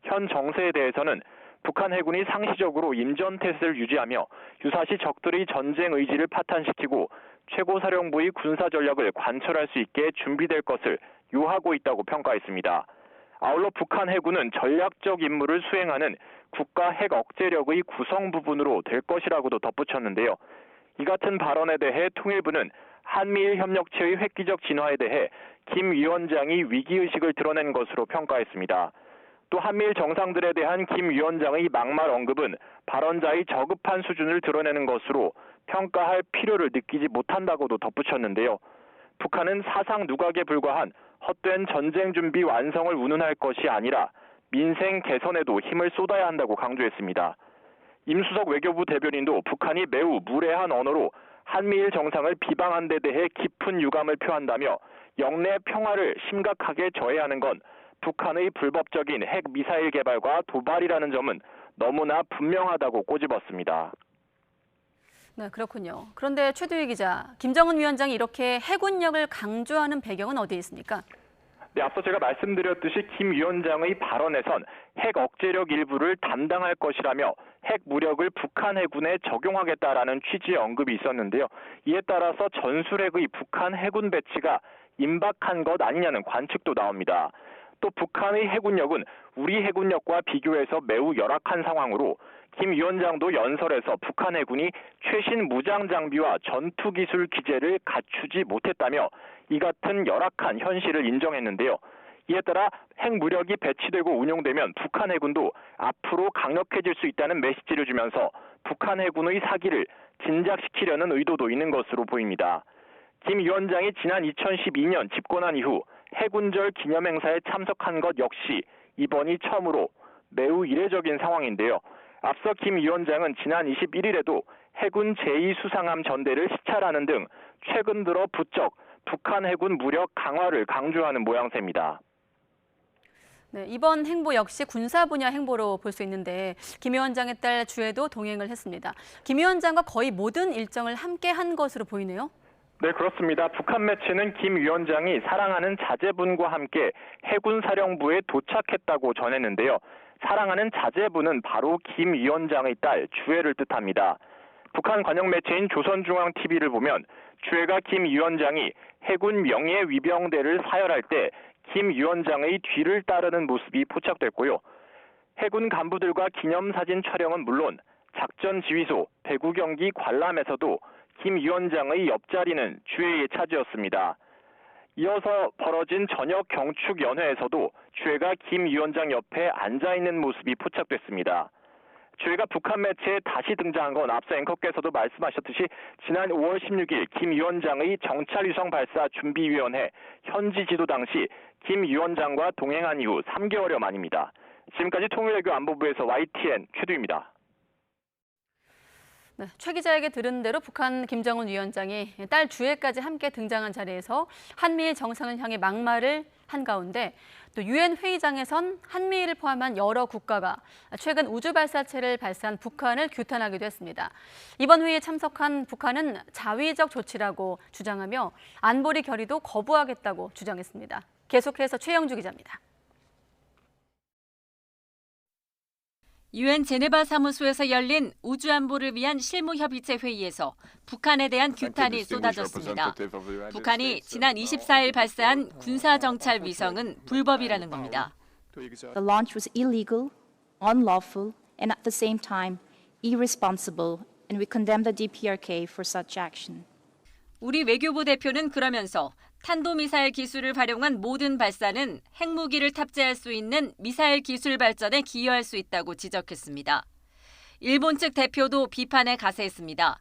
현 정세에 대해서는 북한 해군이 상시적으로 임전태세를 유지하며 유사시 적들의 전쟁 의지를 파탄시키고 최고사령부의 군사 전략을 관철할 수 있게 준비될 것을 요하고 있다고 평가했습니다. 아울러 북한 해군은 전략적 임무를 수행하는 국가 핵 억제력의 구성 부분으로 될 것이라고도 덧붙였는데요. 이 같은 발언에 대해 통일부는 한미일 협력체의 획기적 진화에 대해 김 위원장이 위기의식을 드러낸 것으로 평가했습니다. 또 한미일 정상들에 대한 김 위원장의 막말 언급은 발언자의 저급한 수준을 드러내는 것으로 평가할 필요를 느끼지 못한다고도 덧붙였는데요. 북한은 사상 누각에 불과한 헛된 전쟁 준비 완성을 운운할 것이 아니라 민생 개선에도 힘을 쏟아야 한다고 강조했습니다. 임수석 외교부 대변인도 북한이 매우 무례한 언어로 한미일 정상을 비방한 데 대해 깊은 유감을 표한다며 영내 평화를 심각하게 저해하는 건 북한의 불법적인 핵 미사일 개발과 도발이라는 점은 너무나 분명하다고 꼬집었습니다. 네, 그렇군요. 그런데 최두희 기자, 김정은 위원장이 이렇게 해군력을 강조하는 배경은 어디에 있습니까? 네, 앞서 제가 말씀드렸듯이 김 위원장의 발언에선 핵 억제력 일부를 담당할 것이라며 핵 무력을 북한 해군에 적용하겠다라는 취지의 언급이 있었는데요. 이에 따라서 전술핵의 북한 해군 배치가 임박한 것 아니냐는 관측도 나옵니다. 또 북한의 해군력은 우리 해군력과 비교해서 매우 열악한 상황으로 김 위원장도 연설에서 북한 해군이 최신 무장 장비와 전투 기술 기재를 갖추지 못했다며 이 같은 열악한 현실을 인정했는데요. 이에 따라 핵무력이 배치되고 운용되면 북한 해군도 앞으로 강력해질 수 있다는 메시지를 주면서 북한 해군의 사기를 진작시키려는 의도도 있는 것으로 보입니다. 김 위원장이 지난 2012년 집권한 이후 해군절 기념행사에 참석한 것 역시 이번이 처음으로 매우 이례적인 상황인데요. 앞서 김 위원장은 지난 21일에도 해군 제2수상함 전대를 시찰하는 등 최근 들어 부쩍 북한 해군 무력 강화를 강조하는 모양새입니다. 네, 이번 행보 역시 군사 분야 행보로 볼 수 있는데 김 위원장의 딸 주혜도 동행을 했습니다. 김 위원장과 거의 모든 일정을 함께 한 것으로 보이네요. 네, 그렇습니다. 북한 매체는 김 위원장이 사랑하는 자제분과 함께 해군 사령부에 도착했다고 전했는데요. 사랑하는 자제분은 바로 김 위원장의 딸 주혜를 뜻합니다. 북한 관영 매체인 조선중앙TV를 보면 주혜가 김 위원장이 해군 명예위병대를 사열할 때 김 위원장의 뒤를 따르는 모습이 포착됐고요. 해군 간부들과 기념사진 촬영은 물론 작전 지휘소, 배구 경기 관람에서도 김 위원장의 옆자리는 주혜의 차지였습니다. 이어서 벌어진 저녁 경축 연회에서도 주혜가 김 위원장 옆에 앉아있는 모습이 포착됐습니다. 주혜가 북한 매체에 다시 등장한 건 앞서 앵커께서도 말씀하셨듯이 지난 5월 16일 김 위원장의 정찰위성 발사 준비위원회 현지 지도 당시 김 위원장과 동행한 이후 3개월여 만입니다. 지금까지 통일외교 안보부에서 YTN 최두입니다. 네, 최 기자에게 들은 대로 북한 김정은 위원장이 딸 주혜까지 함께 등장한 자리에서 한미일 정상을 향해 막말을 한 가운데 또 유엔 회의장에선 한미일을 포함한 여러 국가가 최근 우주 발사체를 발사한 북한을 규탄하기도 했습니다. 이번 회의에 참석한 북한은 자위적 조치라고 주장하며 안보리 결의도 거부하겠다고 주장했습니다. 계속해서 최영주 기자입니다. 유엔 제네바 사무소에서 열린 우주안보를 위한 실무협의체 회의에서 북한에 대한 규탄이 쏟아졌습니다. 북한이 지난 24일 발사한 군사정찰 위성은 불법이라는 겁니다. The launch was illegal, unlawful, and at the same time irresponsible, and we condemn the DPRK for such action. 우리 외교부 대표는 그러면서 탄도미사일 기술을 활용한 모든 발사는 핵무기를 탑재할 수 있는 미사일 기술 발전에 기여할 수 있다고 지적했습니다. 일본 측 대표도 비판에 가세했습니다.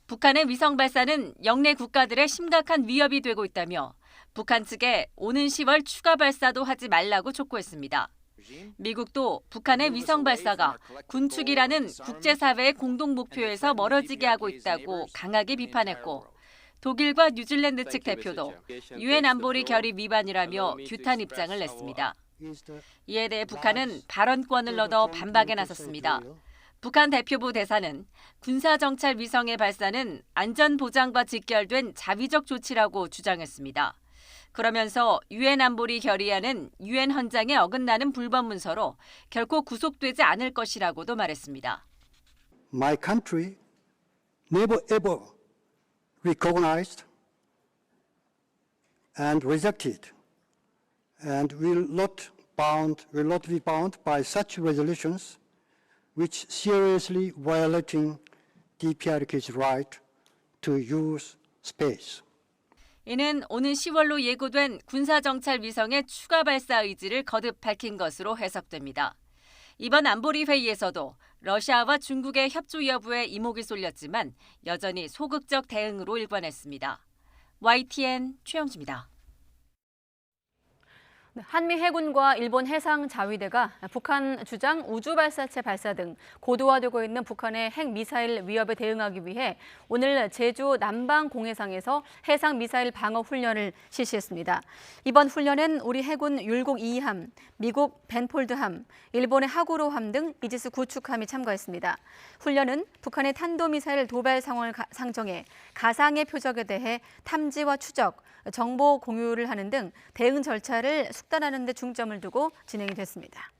북한의 위성 발사는 영내 국가들의 심각한 위협이 되고 있다며 북한 측에 오는 10월 추가 발사도 하지 말라고 촉구했습니다. 미국도 북한의 위성 발사가 군축이라는 국제사회의 공동 목표에서 멀어지게 하고 있다고 강하게 비판했고, 독일과 뉴질랜드 측 대표도 유엔 안보리 결의 위반이라며 규탄 입장을 냈습니다. 이에 대해 북한은 발언권을 얻어 반박에 나섰습니다. 북한 대표부 대사는 군사정찰 위성의 발사는 안전보장과 직결된 자위적 조치라고 주장했습니다. 그러면서 유엔 안보리 결의안은 유엔 헌장에 어긋나는 불법 문서로 결코 구속되지 않을 것이라고도 말했습니다. My country never ever recognized and rejected and will not be bound by such resolutions which seriously violating DPRK's right to use space. 이는 오는 10월로 예고된 군사정찰 위성의 추가 발사 의지를 거듭 밝힌 것으로 해석됩니다. 이번 안보리 회의에서도 러시아와 중국의 협조 여부에 이목이 쏠렸지만 여전히 소극적 대응으로 일관했습니다. YTN 최영주입니다. 한미 해군과 일본 해상자위대가 북한 주장 우주발사체 발사 등 고도화되고 있는 북한의 핵미사일 위협에 대응하기 위해 오늘 제주 남방공해상에서 해상미사일 방어 훈련을 실시했습니다. 이번 훈련엔 우리 해군 율곡 2함, 미국 벤폴드함, 일본의 하구로함 등 이지스 구축함이 참가했습니다. 훈련은 북한의 탄도미사일 도발 상황을 상정해 가상의 표적에 대해 탐지와 추적, 정보 공유를 하는 등 대응 절차를 숙달하는 데 중점을 두고 진행이 됐습니다.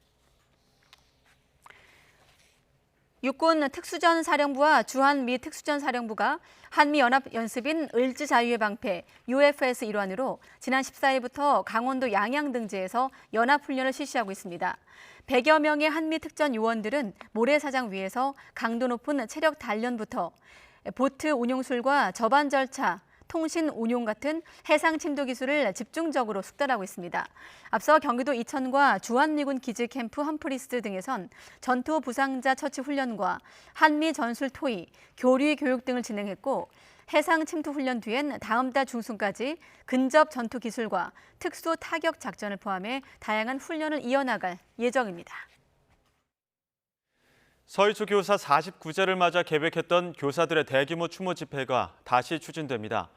육군 특수전사령부와 주한미 특수전사령부가 한미연합연습인 을지자유의 방패 UFS 일환으로 지난 14일부터 강원도 양양 등지에서 연합훈련을 실시하고 있습니다. 100여 명의 한미 특전 요원들은 모래사장 위에서 강도 높은 체력 단련부터 보트 운용술과 저반 절차, 통신 운용 같은 해상 침도 기술을 집중적으로 숙달하고 있습니다. 앞서 경기도 이천과 주한미군 기지 캠프 험프리스 등에선 전투 부상자 처치 훈련과 한미 전술 토의, 교류 교육 등을 진행했고, 해상 침투 훈련 뒤엔 다음 달 중순까지 근접 전투 기술과 특수 타격 작전을 포함해 다양한 훈련을 이어나갈 예정입니다. 서희초 교사 49제를 맞아 계획했던 교사들의 대규모 추모 집회가 다시 추진됩니다.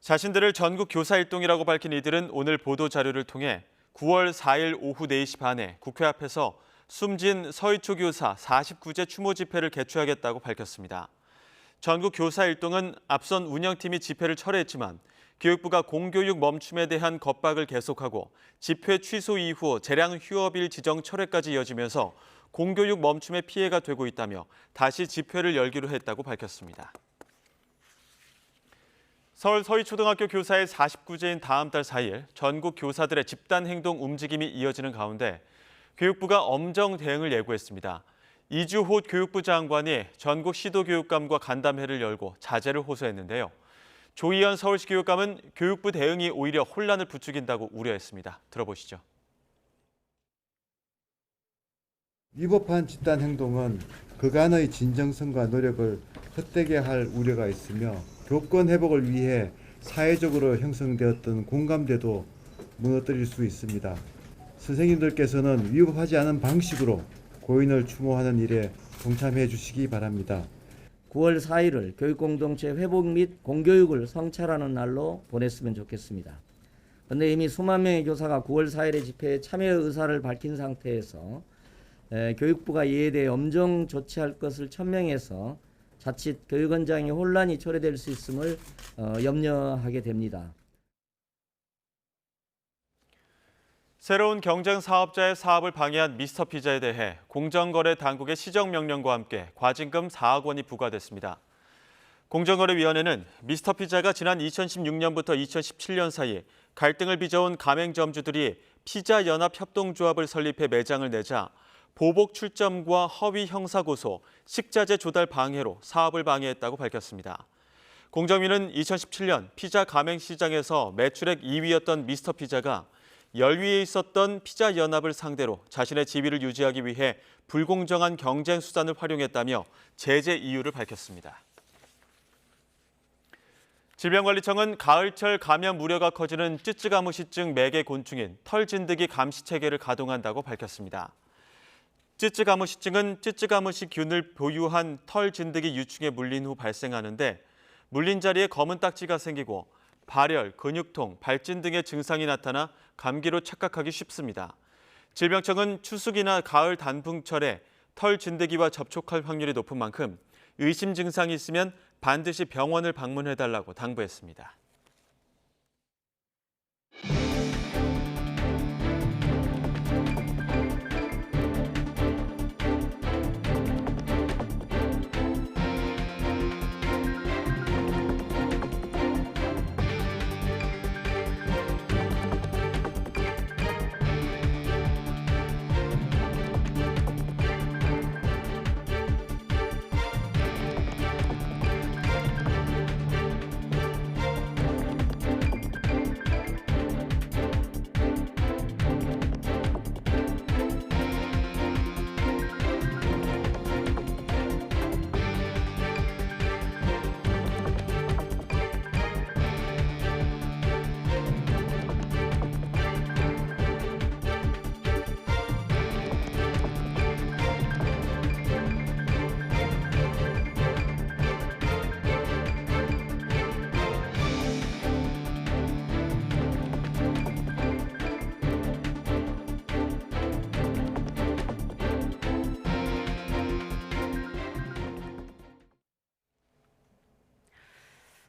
자신들을 전국 교사일동이라고 밝힌 이들은 오늘 보도자료를 통해 9월 4일 오후 4시 반에 국회 앞에서 숨진 서희초 교사 49제 추모 집회를 개최하겠다고 밝혔습니다. 전국 교사일동은 앞선 운영팀이 집회를 철회했지만 교육부가 공교육 멈춤에 대한 겁박을 계속하고 집회 취소 이후 재량 휴업일 지정 철회까지 이어지면서 공교육 멈춤의 피해가 되고 있다며 다시 집회를 열기로 했다고 밝혔습니다. 서울 서희초등학교 교사의 49제인 다음 달 4일 전국 교사들의 집단행동 움직임이 이어지는 가운데 교육부가 엄정 대응을 예고했습니다. 이주호 교육부 장관이 전국 시도교육감과 간담회를 열고 자제를 호소했는데요. 조희연 서울시 교육감은 교육부 대응이 오히려 혼란을 부추긴다고 우려했습니다. 들어보시죠. 위법한 집단 행동은 그간의 진정성과 노력을 헛되게 할 우려가 있으며 교권 회복을 위해 사회적으로 형성되었던 공감대도 무너뜨릴 수 있습니다. 선생님들께서는 위법하지 않은 방식으로 고인을 추모하는 일에 동참해 주시기 바랍니다. 9월 4일을 교육공동체 회복 및 공교육을 성찰하는 날로 보냈으면 좋겠습니다. 그런데 이미 수만 명의 교사가 9월 4일의 집회에 참여 의사를 밝힌 상태에서 교육부가 이에 대해 엄정 조치할 것을 천명해서 자칫 교육원장의 혼란이 초래될 수 있음을 염려하게 됩니다. 새로운 경쟁 사업자의 사업을 방해한 미스터피자에 대해 공정거래 당국의 시정명령과 함께 과징금 4억 원이 부과됐습니다. 공정거래위원회는 미스터피자가 지난 2016년부터 2017년 사이 갈등을 빚어온 가맹점주들이 피자연합협동조합을 설립해 매장을 내자 보복 출점과 허위 형사고소, 식자재 조달 방해로 사업을 방해했다고 밝혔습니다. 공정위는 2017년 피자 가맹시장에서 매출액 2위였던 미스터피자가 열 위에 있었던 피자 연합을 상대로 자신의 지위를 유지하기 위해 불공정한 경쟁 수단을 활용했다며 제재 이유를 밝혔습니다. 질병관리청은 가을철 감염 우려가 커지는 쯔쯔가무시증 매개 곤충인 털진드기 감시 체계를 가동한다고 밝혔습니다. 쯔쯔가무시증은 쯔쯔가무시균을 보유한 털진드기 유충에 물린 후 발생하는데 물린 자리에 검은 딱지가 생기고 발열, 근육통, 발진 등의 증상이 나타나 감기로 착각하기 쉽습니다. 질병청은 추수기나 가을 단풍철에 털 진드기와 접촉할 확률이 높은 만큼 의심 증상이 있으면 반드시 병원을 방문해달라고 당부했습니다.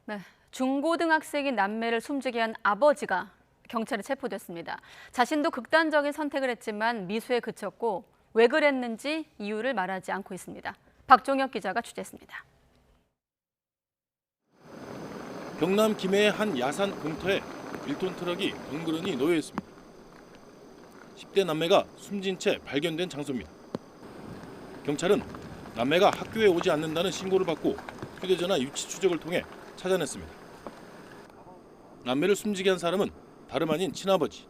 네, 중고등학생인 남매를 숨지게 한 아버지가 경찰에 체포됐습니다. 자신도 극단적인 선택을 했지만 미수에 그쳤고 왜 그랬는지 이유를 말하지 않고 있습니다. 박종혁 기자가 취재했습니다. 경남 김해의 한 야산 공터에 1톤 트럭이 덩그러니 놓여 있습니다. 10대 남매가 숨진 채 발견된 장소입니다. 경찰은 남매가 학교에 오지 않는다는 신고를 받고 휴대전화 위치 추적을 통해 찾아냈습니다. 남매를 숨지게 한 사람은 다름 아닌 친아버지.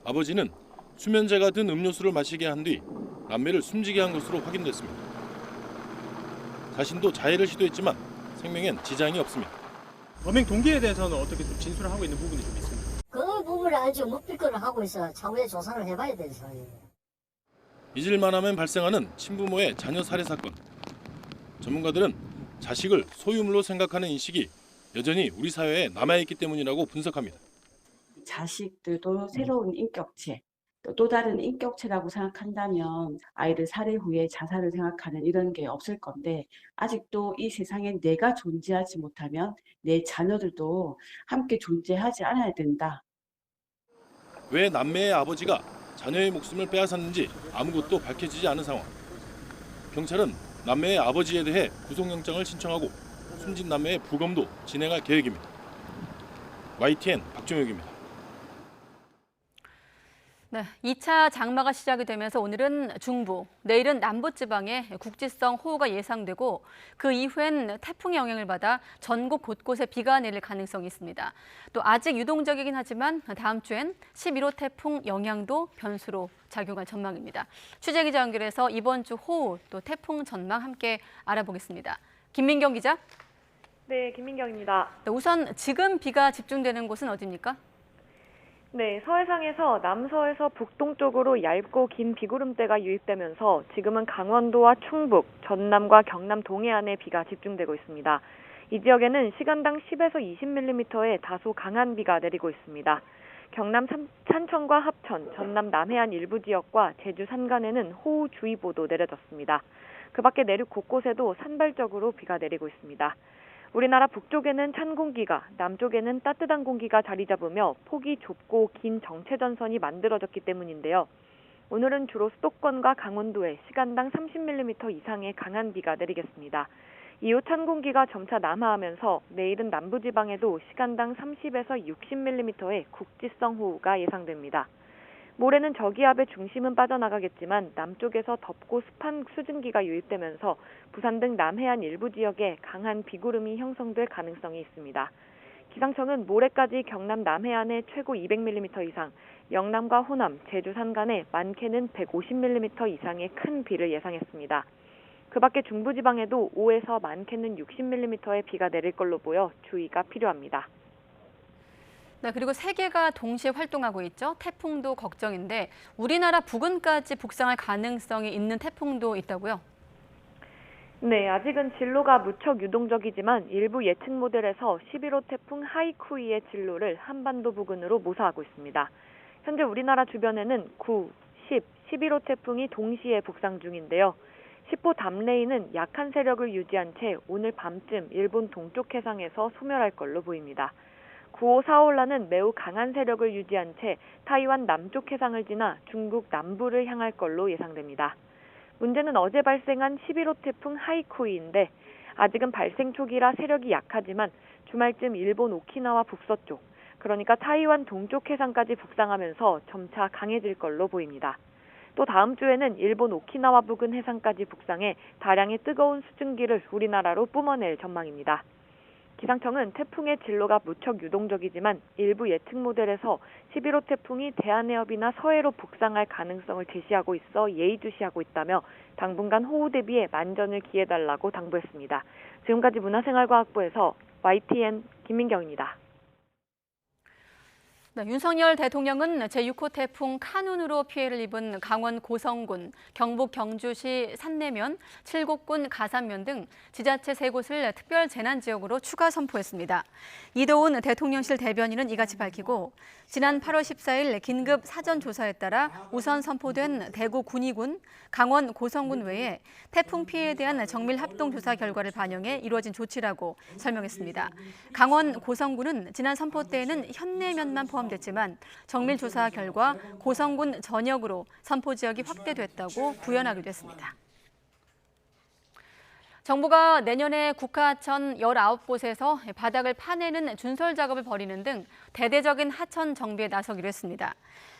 아버지는 수면제가 든 음료수를 마시게 한 뒤 남매를 숨지게 한 것으로 확인됐습니다. 자신도 자해를 시도했지만 생명엔 지장이 없습니다. 범행 동기에 대해서는 어떻게 좀 진술을 하고 있는 부분이 좀 있습니까? 그 부분을 아주 묵비권을 하고 있어 차후에 조사를 해봐야 되는 상황이에요. 잊을만 하면 발생하는 친부모의 자녀 살해 사건. 전문가들은 자식을 소유물로 생각하는 인식이 여전히 우리 사회에 남아있기 때문이라고 분석합니다. 자식들도 새로운 인격체, 또 다른 인격체라고 생각한다면 아이를 살해 후에 자살을 생각하는 이런 게 없을 건데 아직도 이 세상에 내가 존재하지 못하면 내 자녀들도 함께 존재하지 않아야 된다. 왜 남매의 아버지가 자녀의 목숨을 빼앗았는지 아무것도 밝혀지지 않은 상황. 경찰은 남매의 아버지에 대해 구속영장을 신청하고 숨진 남매의 부검도 진행할 계획입니다. YTN 박종혁입니다. 네, 2차 장마가 시작이 되면서 오늘은 중부, 내일은 남부지방에 국지성 호우가 예상되고 그 이후엔 태풍의 영향을 받아 전국 곳곳에 비가 내릴 가능성이 있습니다. 또 아직 유동적이긴 하지만 다음 주엔 11호 태풍 영향도 변수로 작용할 전망입니다. 취재기자 연결해서 이번 주 호우 또 태풍 전망 함께 알아보겠습니다. 김민경 기자. 네, 김민경입니다. 우선 지금 비가 집중되는 곳은 어디입니까? 네, 서해상에서 남서에서 북동쪽으로 얇고 긴 비구름대가 유입되면서 지금은 강원도와 충북, 전남과 경남 동해안에 비가 집중되고 있습니다. 이 지역에는 시간당 10에서 20mm의 다소 강한 비가 내리고 있습니다. 경남 산천과 합천, 전남 남해안 일부 지역과 제주 산간에는 호우주의보도 내려졌습니다. 그 밖에 내륙 곳곳에도 산발적으로 비가 내리고 있습니다. 우리나라 북쪽에는 찬 공기가, 남쪽에는 따뜻한 공기가 자리 잡으며 폭이 좁고 긴 정체전선이 만들어졌기 때문인데요. 오늘은 주로 수도권과 강원도에 시간당 30mm 이상의 강한 비가 내리겠습니다. 이후 찬 공기가 점차 남하하면서 내일은 남부지방에도 시간당 30에서 60mm의 국지성 호우가 예상됩니다. 모레는 저기압의 중심은 빠져나가겠지만 남쪽에서 덥고 습한 수증기가 유입되면서 부산 등 남해안 일부 지역에 강한 비구름이 형성될 가능성이 있습니다. 기상청은 모레까지 경남 남해안에 최고 200mm 이상, 영남과 호남, 제주 산간에 많게는 150mm 이상의 큰 비를 예상했습니다. 그 밖에 중부지방에도 5에서 많게는 60mm의 비가 내릴 걸로 보여 주의가 필요합니다. 네, 그리고 세 개가 동시에 활동하고 있죠. 태풍도 걱정인데 우리나라 부근까지 북상할 가능성이 있는 태풍도 있다고요? 네, 아직은 진로가 무척 유동적이지만 일부 예측 모델에서 11호 태풍 하이쿠이의 진로를 한반도 부근으로 모사하고 있습니다. 현재 우리나라 주변에는 9, 10, 11호 태풍이 동시에 북상 중인데요. 10호 담레이는 약한 세력을 유지한 채 오늘 밤쯤 일본 동쪽 해상에서 소멸할 걸로 보입니다. 9호 사올라는 매우 강한 세력을 유지한 채 타이완 남쪽 해상을 지나 중국 남부를 향할 걸로 예상됩니다. 문제는 어제 발생한 11호 태풍 하이쿠이인데 아직은 발생 초기라 세력이 약하지만 주말쯤 일본 오키나와 북서쪽, 그러니까 타이완 동쪽 해상까지 북상하면서 점차 강해질 걸로 보입니다. 또 다음 주에는 일본 오키나와 부근 해상까지 북상해 다량의 뜨거운 수증기를 우리나라로 뿜어낼 전망입니다. 기상청은 태풍의 진로가 무척 유동적이지만 일부 예측 모델에서 11호 태풍이 대한해협이나 서해로 북상할 가능성을 제시하고 있어 예의주시하고 있다며 당분간 호우 대비에 만전을 기해달라고 당부했습니다. 지금까지 문화생활과학부에서 YTN 김민경입니다. 네, 윤석열 대통령은 제6호 태풍 카눈으로 피해를 입은 강원 고성군, 경북 경주시 산내면, 칠곡군 가산면 등 지자체 3곳을 특별 재난지역으로 추가 선포했습니다. 이도훈 대통령실 대변인은 이같이 밝히고 지난 8월 14일 긴급 사전조사에 따라 우선 선포된 대구 군위군, 강원 고성군 외에 태풍 피해에 대한 정밀 합동조사 결과를 반영해 이루어진 조치라고 설명했습니다. 강원 고성군은 지난 선포 때에는 현내면만 포함됐지만 정밀 조사 결과 고성군 전역으로 선포 지역이 확대됐다고 부연하기도 했습니다. 정부가 내년에 국하하천 19곳에서 바닥을 파내는 준설 작업을 벌이는 등 대대적인 하천 정비에 나서기로 했습니다.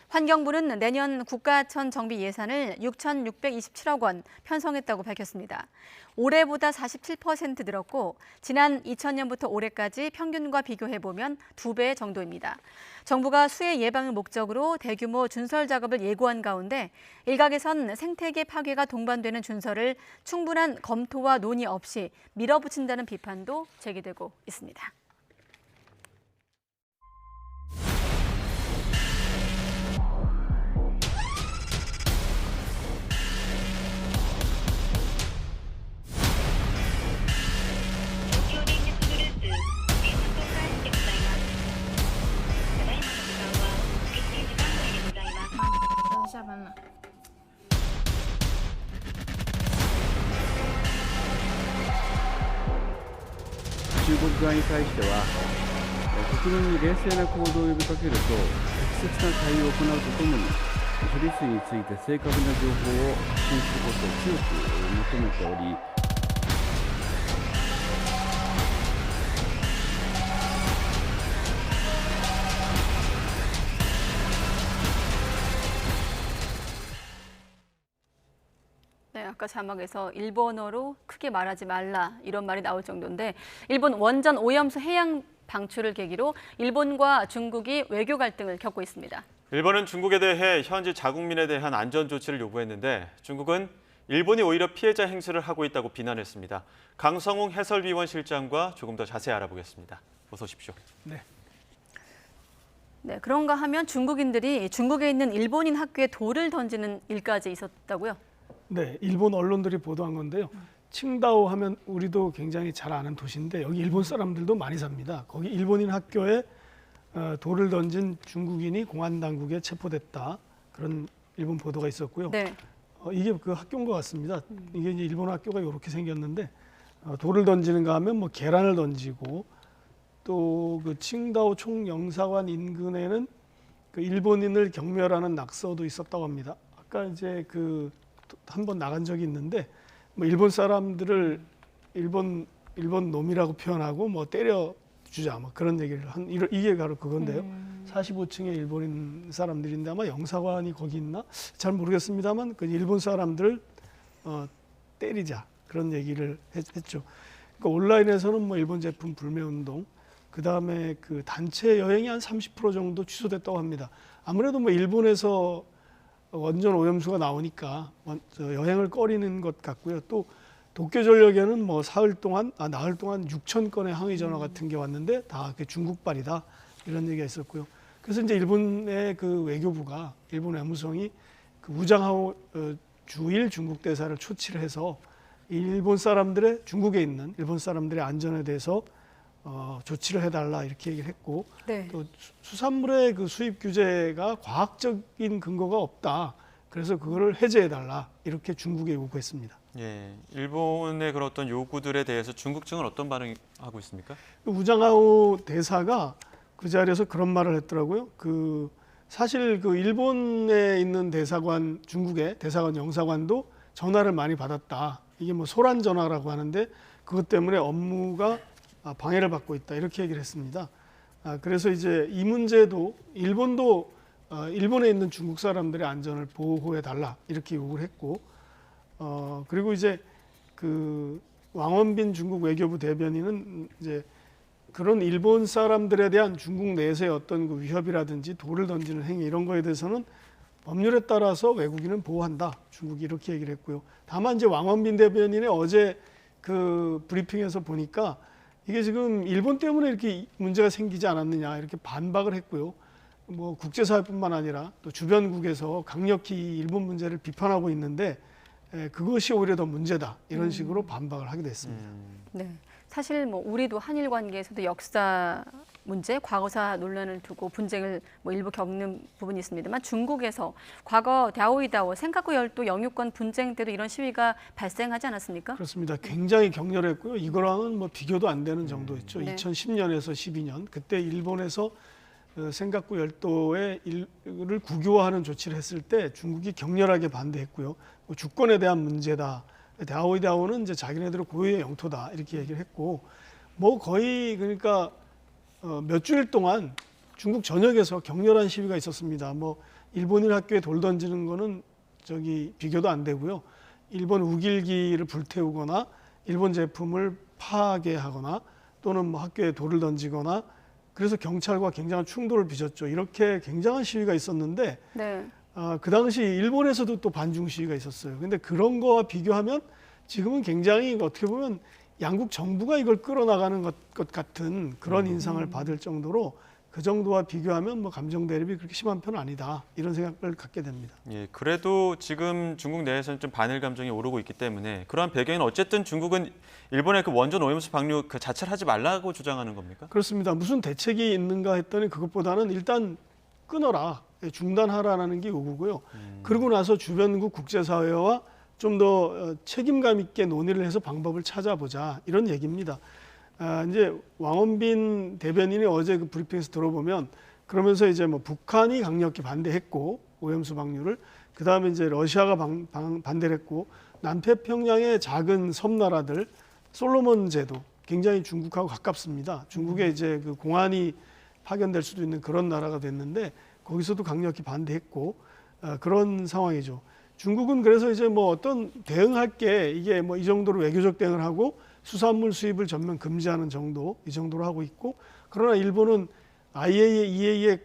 환경부는 내년 국가하천 정비 예산을 6,627억 원 편성했다고 밝혔습니다. 올해보다 47% 늘었고 지난 2000년부터 올해까지 평균과 비교해보면 2배 정도입니다. 정부가 수해 예방을 목적으로 대규모 준설 작업을 예고한 가운데 일각에선 생태계 파괴가 동반되는 준설을 충분한 검토와 논의 없이 밀어붙인다는 비판도 제기되고 있습니다.中国側に対しては国民に冷静な行動を呼びかけると適切な対応を行うとともに処理水について正確な情報を発信することを強く求めており、네, 아까 자막에서 일본어로 크게 말하지 말라 이런 말이 나올 정도인데 일본 원전 오염수 해양 방출을 계기로 일본과 중국이 외교 갈등을 겪고 있습니다. 일본은 중국에 대해 현지 자국민에 대한 안전 조치를 요구했는데 중국은 일본이 오히려 피해자 행세를 하고 있다고 비난했습니다. 강성웅 해설위원 실장과 조금 더 자세히 알아보겠습니다. 어서 오십시오. 네, 그런가 하면 중국인들이 중국에 있는 일본인 학교에 돌을 던지는 일까지 있었다고요? 네, 일본 언론들이 보도한 건데요. 칭다오 하면 우리도 굉장히 잘 아는 도시인데 여기 일본 사람들도 많이 삽니다. 거기 일본인 학교에 돌을 던진 중국인이 공안 당국에 체포됐다. 그런 일본 보도가 있었고요. 네. 이게 그 학교인 것 같습니다. 이게 이제 일본 학교가 이렇게 생겼는데 돌을 던지는가 하면 뭐 계란을 던지고 또 그 칭다오 총영사관 인근에는 그 일본인을 경멸하는 낙서도 있었다고 합니다. 아까 이제 그 한번 나간 적이 있는데 뭐 일본 사람들을 일본 놈이라고 표현하고 뭐 때려 주자 뭐 그런 얘기를 한 이게 바로 그건데요. 45층의 일본인 사람들인데 아마 영사관이 거기 있나 잘 모르겠습니다만 그 일본 사람들을 때리자 그런 얘기를 했죠. 그러니까 온라인에서는 뭐 일본 제품 불매 운동, 그다음에 그 단체 여행이 한 30% 정도 취소됐다고 합니다. 아무래도 뭐 일본에서 원전 오염수가 나오니까 여행을 꺼리는 것 같고요. 또 도쿄 전력에는 뭐 나흘 동안 6천 건의 항의 전화 같은 게 왔는데 다 중국발이다 이런 얘기가 있었고요. 그래서 이제 일본의 그 외교부가 일본 외무성이 그 우장하오 주일 중국 대사를 초치를 해서 중국에 있는 일본 사람들의 안전에 대해서 조치를 해달라 이렇게 얘기를 했고, 네. 또 수산물의 그 수입 규제가 과학적인 근거가 없다. 그래서 그거를 해제해달라 이렇게 중국에 요구했습니다. 예, 일본의 그런 어떤 요구들에 대해서 중국 측은 어떤 반응하고 있습니까? 우장하오 대사가 그 자리에서 그런 말을 했더라고요. 사실 그 일본에 있는 대사관, 중국의 대사관 영사관도 전화를 많이 받았다. 이게 뭐 소란 전화라고 하는데 그것 때문에 업무가 방해를 받고 있다. 이렇게 얘기를 했습니다. 그래서 이제 이 문제도 일본도 일본에 있는 중국 사람들의 안전을 보호해 달라 이렇게 요구를 했고, 그리고 이제 그 왕원빈 중국 외교부 대변인은 이제 그런 일본 사람들에 대한 중국 내에서의 어떤 그 위협이라든지 돌을 던지는 행위 이런 거에 대해서는 법률에 따라서 외국인은 보호한다. 중국이 이렇게 얘기를 했고요. 다만 이제 왕원빈 대변인의 어제 그 브리핑에서 보니까 이게 지금 일본 때문에 이렇게 문제가 생기지 않았느냐 이렇게 반박을 했고요. 뭐 국제사회뿐만 아니라 또 주변국에서 강력히 일본 문제를 비판하고 있는데 그것이 오히려 더 문제다 이런 식으로 반박을 하게 됐습니다. 네, 사실 뭐 우리도 한일 관계에서도 역사 문제, 과거사 논란을 두고 분쟁을 뭐 일부 겪는 부분이 있습니다만 중국에서 과거 다오이다오 생각구 열도 영유권 분쟁 때도 이런 시위가 발생하지 않았습니까? 그렇습니다. 굉장히 격렬했고요. 이거랑은 뭐 비교도 안 되는 정도였죠. 네. 2010년에서 12년 그때 일본에서 생각구 열도를 국유화하는 조치를 했을 때 중국이 격렬하게 반대했고요. 뭐 주권에 대한 문제다. 다오이다오는 이제 자기네들의 고유의 영토다 이렇게 얘기를 했고, 뭐 거의 그러니까 몇 주일 동안 중국 전역에서 격렬한 시위가 있었습니다. 뭐 일본인 학교에 돌 던지는 거는 비교도 안 되고요. 일본 우길기를 불태우거나 일본 제품을 파괴하거나 또는 뭐 학교에 돌을 던지거나 그래서 경찰과 굉장한 충돌을 빚었죠. 이렇게 굉장한 시위가 있었는데 네. 그 당시 일본에서도 또 반중 시위가 있었어요. 근데 그런 거와 비교하면 지금은 굉장히 어떻게 보면 양국 정부가 이걸 끌어나가는 것 같은 그런 인상을 받을 정도로 그 정도와 비교하면 뭐 감정 대립이 그렇게 심한 편은 아니다. 이런 생각을 갖게 됩니다. 예, 그래도 지금 중국 내에서는 좀 반일 감정이 오르고 있기 때문에 그러한 배경은 어쨌든 중국은 일본의 그 원전 오염수 방류 그 자체를 하지 말라고 주장하는 겁니까? 그렇습니다. 무슨 대책이 있는가 했더니 그것보다는 일단 끊어라, 중단하라는 게 요구고요. 그러고 나서 주변국 국제사회와 좀 더 책임감 있게 논의를 해서 방법을 찾아보자 이런 얘기입니다. 이제 왕원빈 대변인이 어제 그 브리핑에서 들어보면 그러면서 이제 뭐 북한이 강력히 반대했고 오염수 방류를, 그 다음에 이제 러시아가 반대를 했고 남태평양의 작은 섬나라들 솔로몬 제도 굉장히 중국하고 가깝습니다. 중국에 이제 그 공안이 파견될 수도 있는 그런 나라가 됐는데 거기서도 강력히 반대했고 그런 상황이죠. 중국은 그래서 이제 뭐 어떤 대응할 게 이게 뭐 이 정도로 외교적 대응을 하고 수산물 수입을 전면 금지하는 정도 이 정도로 하고 있고, 그러나 일본은 IAEA의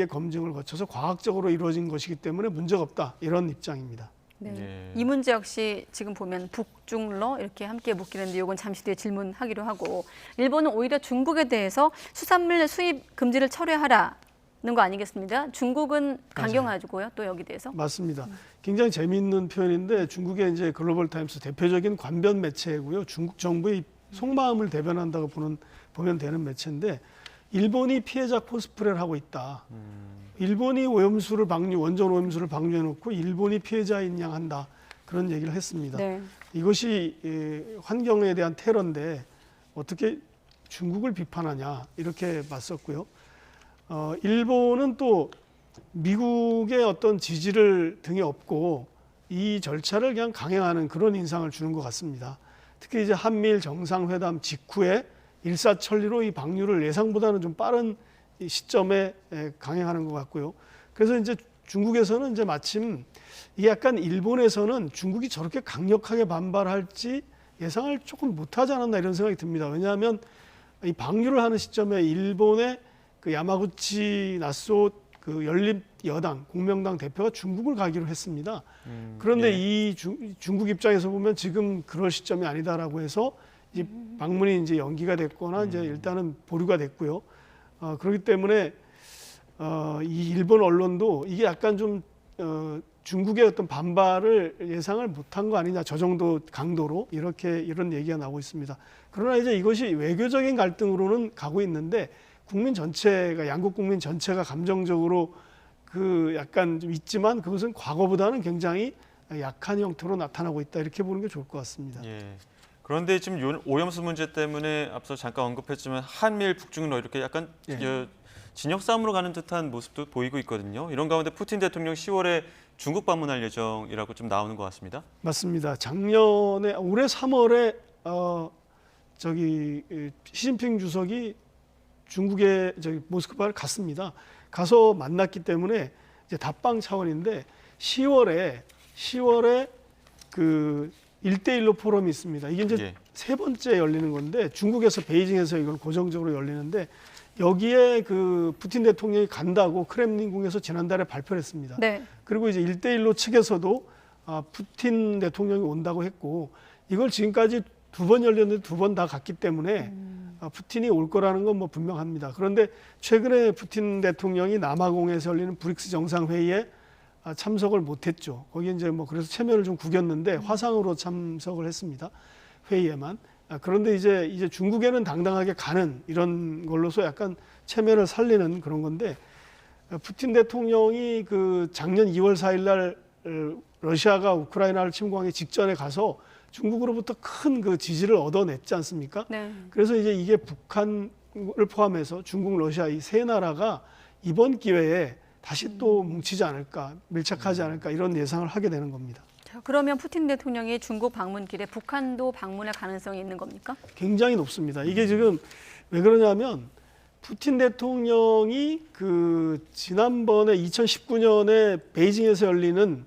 검증을 거쳐서 과학적으로 이루어진 것이기 때문에 문제가 없다 이런 입장입니다. 네. 예. 이 문제 역시 지금 보면 북중러 이렇게 함께 묶이는데 이건 잠시 뒤에 질문하기로 하고, 일본은 오히려 중국에 대해서 수산물 수입 금지를 철회하라는 거 아니겠습니까? 중국은 강경하고요. 또 여기 대해서 맞습니다. 굉장히 재미있는 표현인데 중국의 이제 글로벌 타임스 대표적인 관변 매체고요. 중국 정부의 속마음을 대변한다고 보면 되는 매체인데 일본이 피해자 코스프레를 하고 있다. 일본이 원전 오염수를 방류해놓고 일본이 피해자인 양 한다. 그런 얘기를 했습니다. 네. 이것이 환경에 대한 테러인데 어떻게 중국을 비판하냐 이렇게 봤었고요. 일본은 또 미국의 어떤 지지를 등에 업고 이 절차를 그냥 강행하는 그런 인상을 주는 것 같습니다. 특히 이제 한미일 정상회담 직후에 일사천리로 이 방류를 예상보다는 좀 빠른 시점에 강행하는 것 같고요. 그래서 이제 중국에서는 이제 마침 이게 약간 일본에서는 중국이 저렇게 강력하게 반발할지 예상을 조금 못하지 않았나 이런 생각이 듭니다. 왜냐하면 이 방류를 하는 시점에 일본의 그 야마구치 나소 그 연립 여당 공명당 대표가 중국을 가기로 했습니다. 그런데 이 중국 입장에서 보면 지금 그럴 시점이 아니다라고 해서 이 방문이 이제 연기가 됐거나 이제 일단은 보류가 됐고요. 그렇기 때문에 이 일본 언론도 이게 약간 좀 중국의 어떤 반발을 예상을 못한 거 아니냐, 저 정도 강도로 이런 얘기가 나오고 있습니다. 그러나 이제 이것이 외교적인 갈등으로는 가고 있는데 국민 전체가 양국 국민 전체가 감정적으로 그 약간 좀 있지만 그것은 과거보다는 굉장히 약한 형태로 나타나고 있다, 이렇게 보는 게 좋을 것 같습니다. 예. 그런데 지금 오염수 문제 때문에 앞서 잠깐 언급했지만 한미일 북중로 이렇게 약간 진영 싸움으로 가는 듯한 모습도 보이고 있거든요. 이런 가운데 푸틴 대통령 10월에 중국 방문할 예정이라고 좀 나오는 것 같습니다. 맞습니다. 작년에 올해 3월에 시진핑 주석이 중국의 모스크바를 갔습니다. 가서 만났기 때문에 이제 답방 차원인데 10월에 그 1대1로 포럼이 있습니다. 이게 이제 세 번째 열리는 건데 중국에서 베이징에서 이걸 고정적으로 열리는데 여기에 그 푸틴 대통령이 간다고 크렘린궁에서 지난달에 발표를 했습니다. 네. 그리고 이제 1대1로 측에서도 푸틴 대통령이 온다고 했고 이걸 지금까지 2번 열렸는데 2번 다 갔기 때문에 푸틴이 올 거라는 건 뭐 분명합니다. 그런데 최근에 푸틴 대통령이 남아공에서 열리는 브릭스 정상회의에 참석을 못했죠. 거기 이제 뭐 그래서 체면을 좀 구겼는데 화상으로 참석을 했습니다. 회의에만. 그런데 이제 중국에는 당당하게 가는 이런 걸로서 약간 체면을 살리는 그런 건데 푸틴 대통령이 그 작년 2월 4일 날 러시아가 우크라이나를 침공하기 직전에 가서 중국으로부터 큰 그 지지를 얻어냈지 않습니까? 네. 그래서 이게 북한을 포함해서 중국, 러시아 이 세 나라가 이번 기회에 다시 또 뭉치지 않을까, 밀착하지 않을까 이런 예상을 하게 되는 겁니다. 자, 그러면 푸틴 대통령이 중국 방문길에 북한도 방문할 가능성이 있는 겁니까? 굉장히 높습니다. 이게 지금 왜 그러냐면 푸틴 대통령이 그 지난번에 2019년에 베이징에서 열리는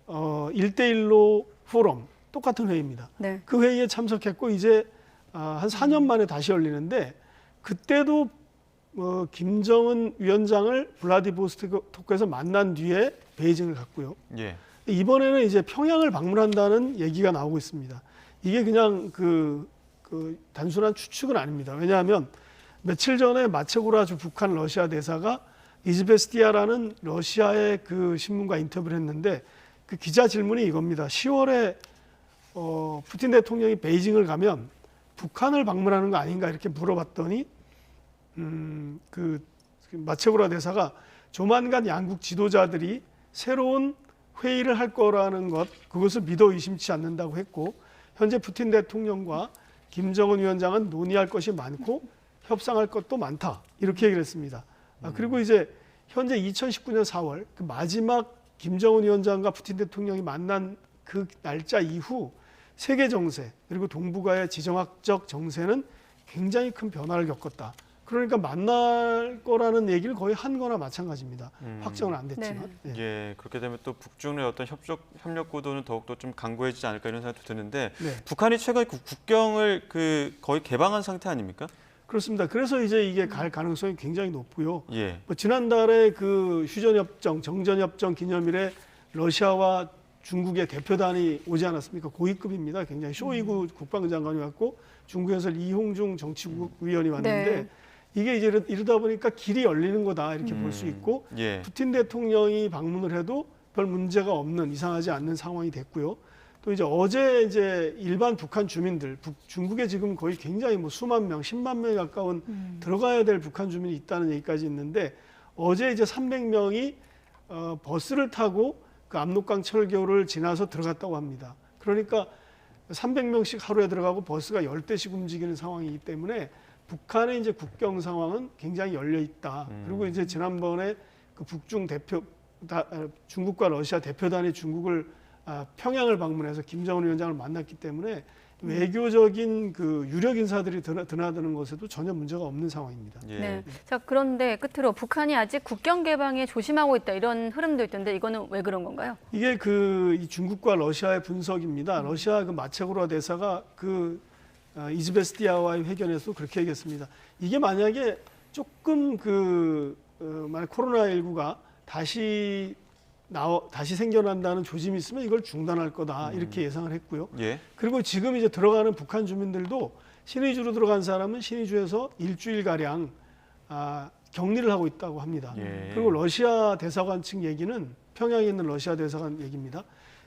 1대1로 포럼 똑같은 회의입니다. 네. 그 회의에 참석했고 이제 한 4년 만에 다시 열리는데 그때도 김정은 위원장을 블라디보스토크에서 만난 뒤에 베이징을 갔고요. 예. 이번에는 이제 평양을 방문한다는 얘기가 나오고 있습니다. 이게 그냥 그 단순한 추측은 아닙니다. 왜냐하면 며칠 전에 마체고라주 북한 러시아 대사가 이즈베스티아라는 러시아의 그 신문과 인터뷰를 했는데 그 기자 질문이 이겁니다. 10월에 푸틴 대통령이 베이징을 가면 북한을 방문하는 거 아닌가 이렇게 물어봤더니 그 마체고라 대사가 조만간 양국 지도자들이 새로운 회의를 할 거라는 그것을 믿어 의심치 않는다고 했고 현재 푸틴 대통령과 김정은 위원장은 논의할 것이 많고 협상할 것도 많다 이렇게 얘기를 했습니다. 그리고 이제 현재 2019년 4월 그 마지막 김정은 위원장과 푸틴 대통령이 만난 그 날짜 이후 세계 정세 그리고 동북아의 지정학적 정세는 굉장히 큰 변화를 겪었다. 그러니까 만날 거라는 얘기를 거의 한 거나 마찬가지입니다. 확정은 안 됐지만. 네. 예, 그렇게 되면 또 북중의 어떤 협력 구도는 더욱더 좀 강고해지지 않을까 이런 생각도 드는데 북한이 최근 국경을 거의 개방한 상태 아닙니까? 그렇습니다. 그래서 이제 이게 갈 가능성이 굉장히 높고요. 예. 지난달에 그 휴전협정, 정전협정 기념일에 러시아와 중국의 대표단이 오지 않았습니까? 고위급입니다. 굉장히 쇼이구 국방장관이 왔고 중국에서 이홍중 정치국위원이 왔는데 네. 이게 이제 이러다 보니까 길이 열리는 거다 이렇게 볼 수 있고 푸틴 대통령이 방문을 해도 별 문제가 없는 이상하지 않는 상황이 됐고요. 또 어제 일반 북한 주민들, 중국에 지금 거의 굉장히 뭐 수만 명, 10만 명에 가까운 들어가야 될 북한 주민이 있다는 얘기까지 있는데 어제 300명이 버스를 타고 그 압록강 철교를 지나서 들어갔다고 합니다. 그러니까 300명씩 하루에 들어가고 버스가 10대씩 움직이는 상황이기 때문에 북한의 이제 국경 상황은 굉장히 열려 있다. 그리고 이제 지난번에 그 북중 중국과 러시아 대표단이 중국을 평양을 방문해서 김정은 위원장을 만났기 때문에 외교적인 그 유력 인사들이 드나드는 것에도 전혀 문제가 없는 상황입니다. 예. 네. 자, 그런데 끝으로 북한이 아직 국경 개방에 조심하고 있다 이런 흐름도 있던데 이거는 왜 그런 건가요? 이게 이 중국과 러시아의 분석입니다. 러시아 그 마체고라 대사가 이즈베스티아와의 회견에서 그렇게 얘기했습니다. 이게 만약에 조금 만약 코로나19가 다시 생겨난다는 조짐이 있으면 이걸 중단할 거다 이렇게 예상을 했고요. 예. 그리고 지금 이제 들어가는 북한 주민들도 신의주로 들어간 사람은 신의주에서 일주일 가량 격리를 하고 있다고 합니다. 예. 그리고 러시아 대사관 측 얘기는 평양에 있는 러시아 대사관 얘기입니다.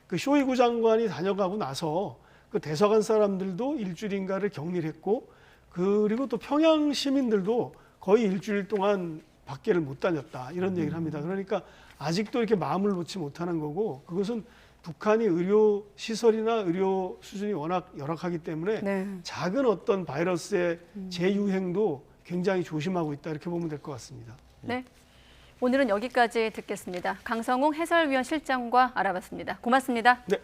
그 쇼이구 장관이 다녀가고 나서 그 대사관 사람들도 일주일인가를 격리를 했고 그리고 또 평양 시민들도 거의 일주일 동안 밖에를 못 다녔다 이런 얘기를 합니다. 그러니까 아직도 이렇게 마음을 놓지 못하는 거고 그것은 북한이 의료 시설이나 의료 수준이 워낙 열악하기 때문에 네. 작은 어떤 바이러스의 재유행도 굉장히 조심하고 있다 이렇게 보면 될 것 같습니다. 네. 오늘은 여기까지 듣겠습니다. 강성웅 해설위원 실장과 알아봤습니다. 고맙습니다. 네.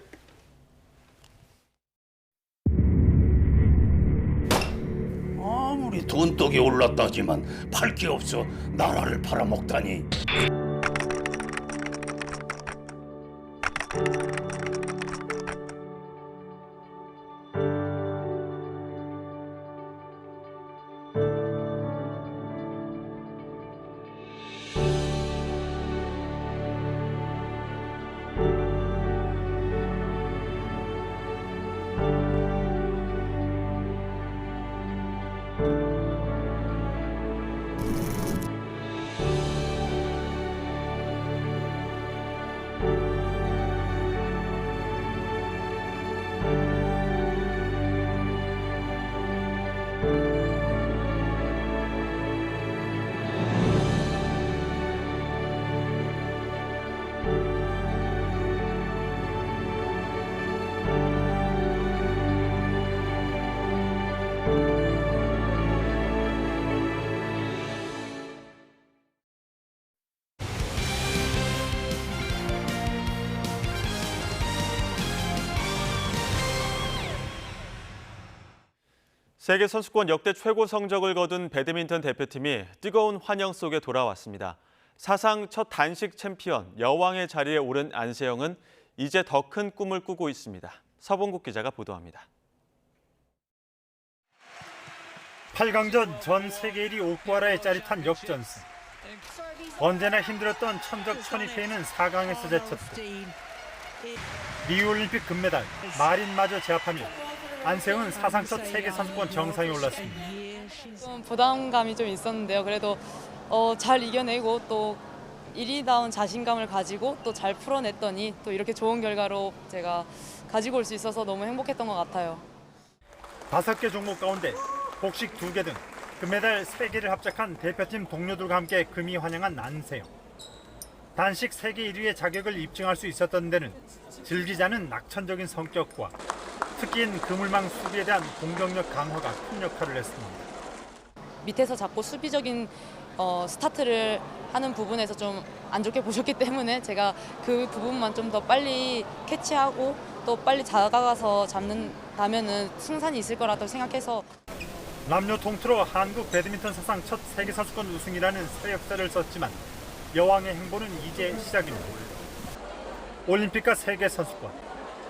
아무리 돈독이 올랐다지만 팔 게 없어 나라를 팔아먹다니. 세계 선수권 역대 최고 성적을 거둔 배드민턴 대표팀이 뜨거운 환영 속에 돌아왔습니다. 사상 첫 단식 챔피언 여왕의 자리에 오른 안세영은 이제 더 큰 꿈을 꾸고 있습니다. 서봉국 기자가 보도합니다. 8강전 전 세계 1위 오쿠하라의 짜릿한 역전승. 언제나 힘들었던 천적 천이페이는 4강에서 제쳤고 리우올림픽 금메달 마린마저 제압하며 안세영은 사상 첫 세계 선수권 정상에 올랐습니다. 좀 부담감이 좀 있었는데요. 그래도 잘 이겨내고 또 1위다운 자신감을 가지고 또 잘 풀어냈더니 또 이렇게 좋은 결과로 제가 가지고 올 수 있어서 너무 행복했던 것 같아요. 5개 종목 가운데 복식 2개 등 금메달 3개를 합작한 대표팀 동료들과 함께 금이 환영한 안세영. 단식 세계 1위의 자격을 입증할 수 있었던 데는 즐기지 않은 낙천적인 성격과 특기인 그물망 수비에 대한 공격력 강화가 큰 역할을 했습니다. 밑에서 자꾸 수비적인 스타트를 하는 부분에서 좀 안 좋게 보셨기 때문에 제가 그 부분만 좀 더 빨리 캐치하고 또 빨리 다가가서 잡는다면은 승산이 있을 거라고 생각해서 남녀 통틀어 한국 배드민턴 사상 첫 세계 선수권 우승이라는 새 역사를 썼지만 여왕의 행보는 이제 시작입니다. 올림픽과 세계 선수권,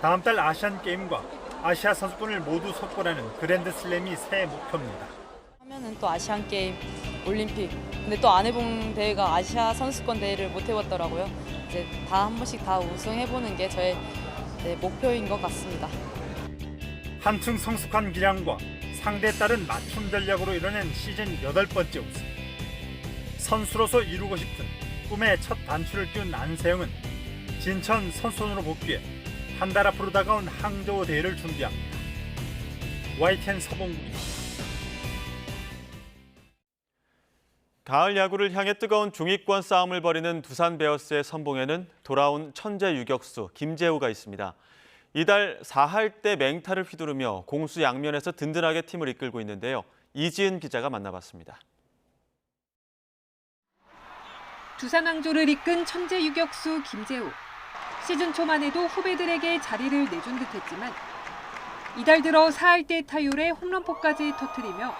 다음 달 아시안 게임과 아시아 선수권을 모두 석권하는 그랜드슬램이 새 목표입니다. 하면은 또 아시안 게임, 올림픽, 근데 또 안 해본 대회가 아시아 선수권 대회를 못 해봤더라고요. 이제 다 한 번씩 다 우승해보는 게 저의 목표인 것 같습니다. 한층 성숙한 기량과 상대에 따른 맞춤 전략으로 이뤄낸 시즌 8번째 우승. 선수로서 이루고 싶은 꿈의 첫 단추를 뚠 안세영은 진천 선수촌으로 복귀해 한 달 앞으로 다가온 항저우 대회를 준비합니다. YTN 서봉국입니다. 가을 야구를 향해 뜨거운 중위권 싸움을 벌이는 두산 베어스의 선봉에는 돌아온 천재 유격수 김재우가 있습니다. 이달 4할 때 맹타를 휘두르며 공수 양면에서 든든하게 팀을 이끌고 있는데요. 이지은 기자가 만나봤습니다. 두산 왕조를 이끈 천재 유격수 김재우. 시즌 초만 해도 후배들에게 자리를 내준 듯했지만 이달 들어 4할 때 타율에 홈런포까지 터뜨리며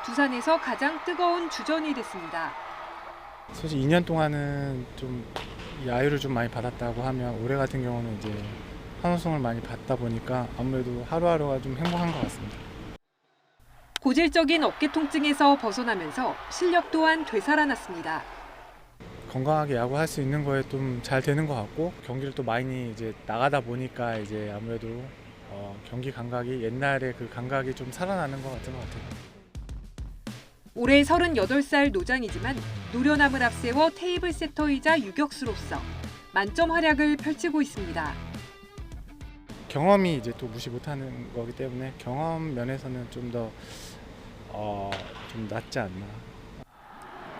두산에서 가장 뜨거운 주전이 됐습니다. 사실 2년 동안은 좀 야유를 좀 많이 받았다고 하면 올해 같은 경우는 이제 환호성을 많이 받다 보니까 아무래도 하루하루가 좀 행복한 것 같습니다. 고질적인 어깨 통증에서 벗어나면서 실력 또한 되살아났습니다. 건강하게 야구할 수 있는 거에 좀 잘 되는 것 같고 경기를 또 많이 이제 나가다 보니까 이제 아무래도 경기 감각이 옛날에 그 감각이 좀 살아나는 것 같은 것 같아요. 올해 38살 노장이지만 노련함을 앞세워 테이블 세터이자 유격수로서 만점 활약을 펼치고 있습니다. 경험이 이제 또 무시 못하는 거기 때문에 경험 면에서는 좀 더 좀 낫지 않나.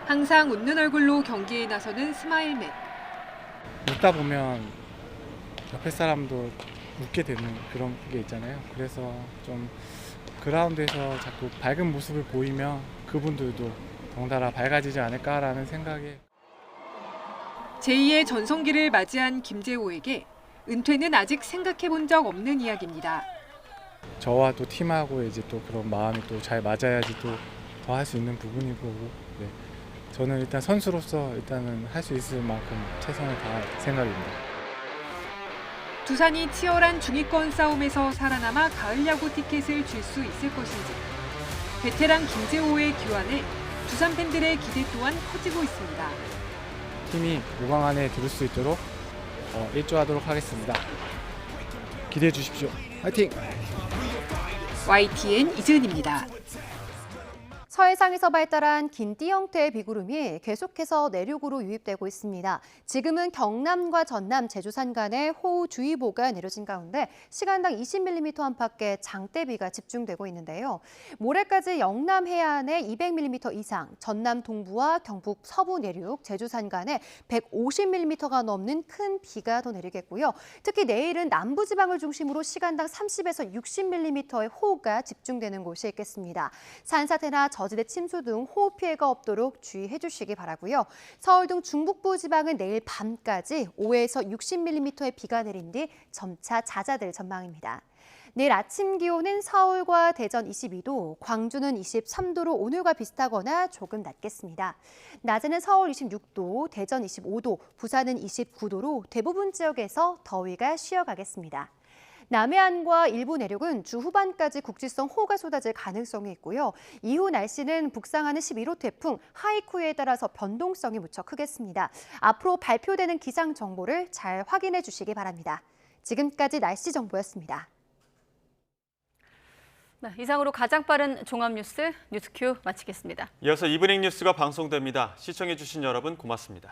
항상 웃는 얼굴로 경기에 나서는 스마일맨. 웃다 보면 옆에 사람도 웃게 되는 그런 게 있잖아요. 그래서 좀 그라운드에서 자꾸 밝은 모습을 보이면 그분들도 덩달아 밝아지지 않을까라는 생각에. 제2의 전성기를 맞이한 김재호에게 은퇴는 아직 생각해 본 적 없는 이야기입니다. 저와 또 팀하고 이제 또 그런 마음이 또 잘 맞아야지 또 더 할 수 있는 부분이고, 네. 저는 일단 선수로서 일단은 할 수 있을 만큼 최선을 다할 생각입니다. 두산이 치열한 중위권 싸움에서 살아남아 가을 야구 티켓을 줄 수 있을 것인지, 베테랑 김재호의 귀환에 두산 팬들의 기대 또한 커지고 있습니다. 팀이 5강 안에 들을 수 있도록 일조하도록 하겠습니다. 기대해 주십시오. 화이팅! YTN 이지은입니다. 서해상에서 발달한 긴띠 형태의 비구름이 계속해서 내륙으로 유입되고 있습니다. 지금은 경남과 전남, 제주산 간에 호우주의보가 내려진 가운데 시간당 20mm 안팎의 장대비가 집중되고 있는데요. 모레까지 영남 해안에 200mm 이상, 전남 동부와 경북 서부 내륙, 제주산 간에 150mm가 넘는 큰 비가 더 내리겠고요. 특히 내일은 남부지방을 중심으로 시간당 30에서 60mm의 호우가 집중되는 곳이 있겠습니다. 산사태나 저지대 침수 등 호우 피해가 없도록 주의해 주시기 바라고요. 서울 등 중북부 지방은 내일 밤까지 5에서 60mm의 비가 내린 뒤 점차 잦아들 전망입니다. 내일 아침 기온은 서울과 대전 22도, 광주는 23도로 오늘과 비슷하거나 조금 낮겠습니다. 낮에는 서울 26도, 대전 25도, 부산은 29도로 대부분 지역에서 더위가 쉬어가겠습니다. 남해안과 일부 내륙은 주 후반까지 국지성 호우가 쏟아질 가능성이 있고요. 이후 날씨는 북상하는 11호 태풍 하이쿠에 따라서 변동성이 무척 크겠습니다. 앞으로 발표되는 기상 정보를 잘 확인해 주시기 바랍니다. 지금까지 날씨 정보였습니다. 네, 이상으로 가장 빠른 종합뉴스 뉴스큐 마치겠습니다. 이어서 이브닝 뉴스가 방송됩니다. 시청해 주신 여러분 고맙습니다.